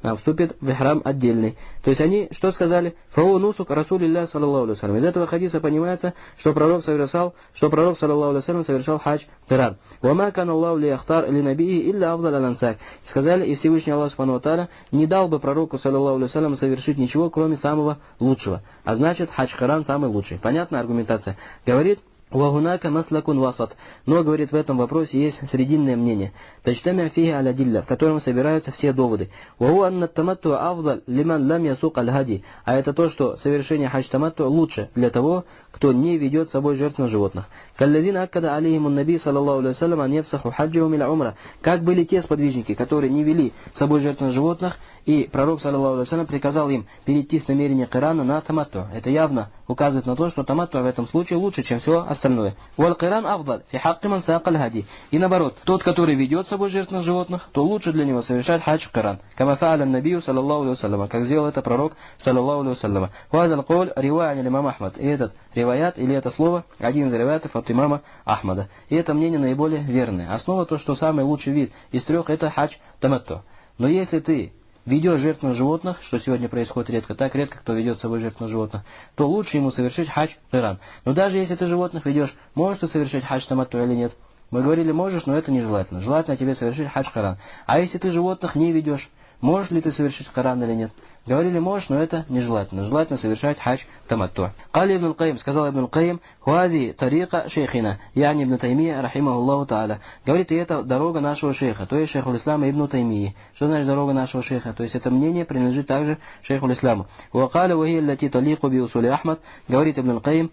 вступит в ихрам отдельный. То есть они что сказали? Фау нусук расулилля саллаллаху алейхи вассалям. Из этого хадиса понимается, что пророк саллаллаху алейхи вассалям совершал хадж киран. Вама кан Аллаху ли ахтар или набии илля афдаль аль-ансак. Сказали, и Всевышний Аллах субхану ва тааля не дал бы пророку саллаллаху алейхи вассалям совершить ничего, кроме самого лучшего. А значит, хадж киран самый лучший. Понятна аргументация? Говорит: «Вагунака маслакун васат». Но, говорит, в этом вопросе есть срединное мнение. «Тачтамя фиги алядилля», в котором собираются все доводы. «Вагу анна таматту авдаль лиман лам ясук аль-хади». А это то, что совершение хадж таматту лучше для того, кто не ведет с собой жертвенных животных. «Каллазин аккада алейхимун наби саллаллаху алейхи вассалям ан яфсаху хаджихум иля умра». Как были те сподвижники, которые не вели с собой жертвенных животных, и пророк саллаллаху алейхи вассалям приказал им перейти с намерения кирана на таматту. Это явно указывает на то, что таматту в этом случае лучше, чем все остальное. «Валь-киран авдаль фи хакки ман саакаль хади». И наоборот, тот, который ведет с собой жертвенных животных, то лучше для него совершать хадж киран. «Кама фа'аля набию саллаллаху алейхи вассалям», как сделал это пророк саллаллаху алейхи вассалям. «Вазал кауль ривая ан имам Ахмад». И этот риваят, или это слово, один из риваятов от имама Ахмада. И это мнение наиболее верное. Основа то, что самый лучший вид из трех это хадж таматту. Но если ты ведешь жертвенных животных, что сегодня происходит редко, так редко кто ведет с собой жертвенных животных, то лучше ему совершить хадж киран. Но даже если ты животных ведешь, можешь ты совершить хадж таматту или нет? Мы говорили, можешь, но это нежелательно. Желательно тебе совершить хадж киран. А если ты животных не ведешь, можешь ли ты совершить киран или нет? Говорили, можешь, но это нежелательно. Желательно совершать хадж таматту. Кали ибн аль-Каим, сказал ибн аль-Каим, хуази тарика шейхина, яни ибн Таймия, рахимахуллаху та'аля. Говорит, и это дорога нашего шейха, то есть шейху ислама ибн Таймии. Что значит дорога нашего шейха? То есть это мнение принадлежит также шейху исламу. Вакаля вахи аллати талику би усули Ахмад, говорит ибн аль-Каим,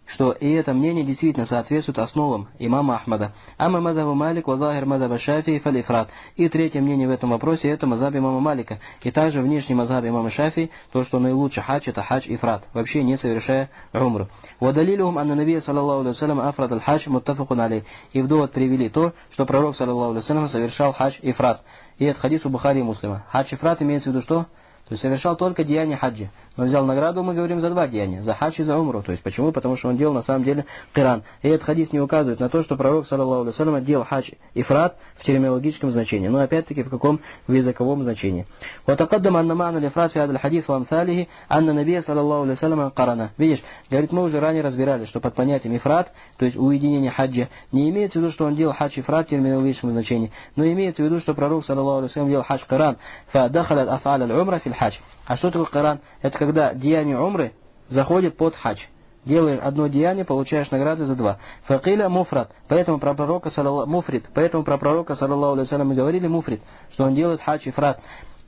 что и это мнение действительно соответствует основам имама Ахмада. Ама мазхабу Малик ва захир мазхаба Шафии фал ифрат. И третье мнение в этом вопросе это мазхаб имама Малика. И также внешний мазхаб имама Шафии, то, что наилучший хадж это хадж ифрат, вообще не совершая умру. Ва далилухум анна набия саллаллаху алейхи вассалям афрад аль-хадж муттафакун алейх. И в довод привели то, что пророк саллаллаху алейхи вассалям совершал хадж ифрат. И это хадис у Бухари и Муслима. Хадж ифрат имеется в виду что? То есть совершал только деяние хаджи. Но взял награду, мы говорим, за два деяния. За хадж и за умру. То есть почему? Потому что он делал на самом деле киран. И этот хадис не указывает на то, что пророк, саллаллаху алейхи вассалям, делал хадж ифрат в терминологическом значении. Но опять-таки в каком? В языковом значении. وتقدم أن معنى الإفراد في هذا الحديث وأمثاله أن النبي صلى الله عليه وسلم قرن. Видишь, говорит, мы уже ранее разбирали, что под понятием ифрат, то есть уединение хаджа, не имеется в виду, что он делал хадж ифрат в терминологическом значении, но имеется в виду, что пророк, саллаллаху алейхи вассалям, делал хадж киран. فدخلت أفعال العمرة في الحج. А что такое киран? Это когда деяние умры заходит под хадж. Делаешь одно деяние, получаешь награды за два. Факиля муфрат. Поэтому про пророка саллаллаху алейхи вассалям мы говорили муфрит, что он делает хадж ифрат.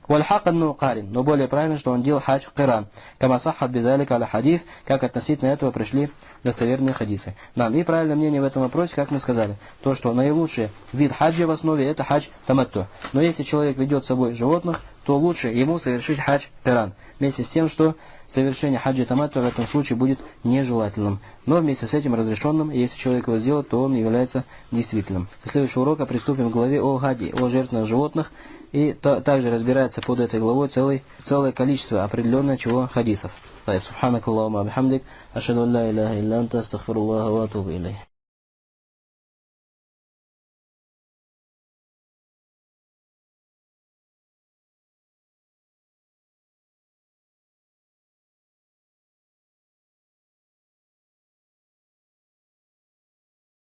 والحق أنه قارن, но более правильно, что он делал хадж киран. Кама саххат бидалик аля хадис, как относительно этого пришли достоверные хадисы. Нам и правильное мнение в этом вопросе, как мы сказали, то, что наилучший вид хаджа в основе это хадж таматту. Но если человек ведет с собой животных, то лучше ему совершить хадж киран. Вместе с тем, что совершение хаджа таматту в этом случае будет нежелательным. Но вместе с этим разрешенным, и если человек его сделает, то он является действительным. Со следующего урока приступим к главе о хади, о жертвенных животных. И также разбирается под этой главой целое количество определенное чего хадисов. Субханакаллахумма бихамдик, ашхаду ан ла иляха илля анта, астагфируллаха ва атубу илейх.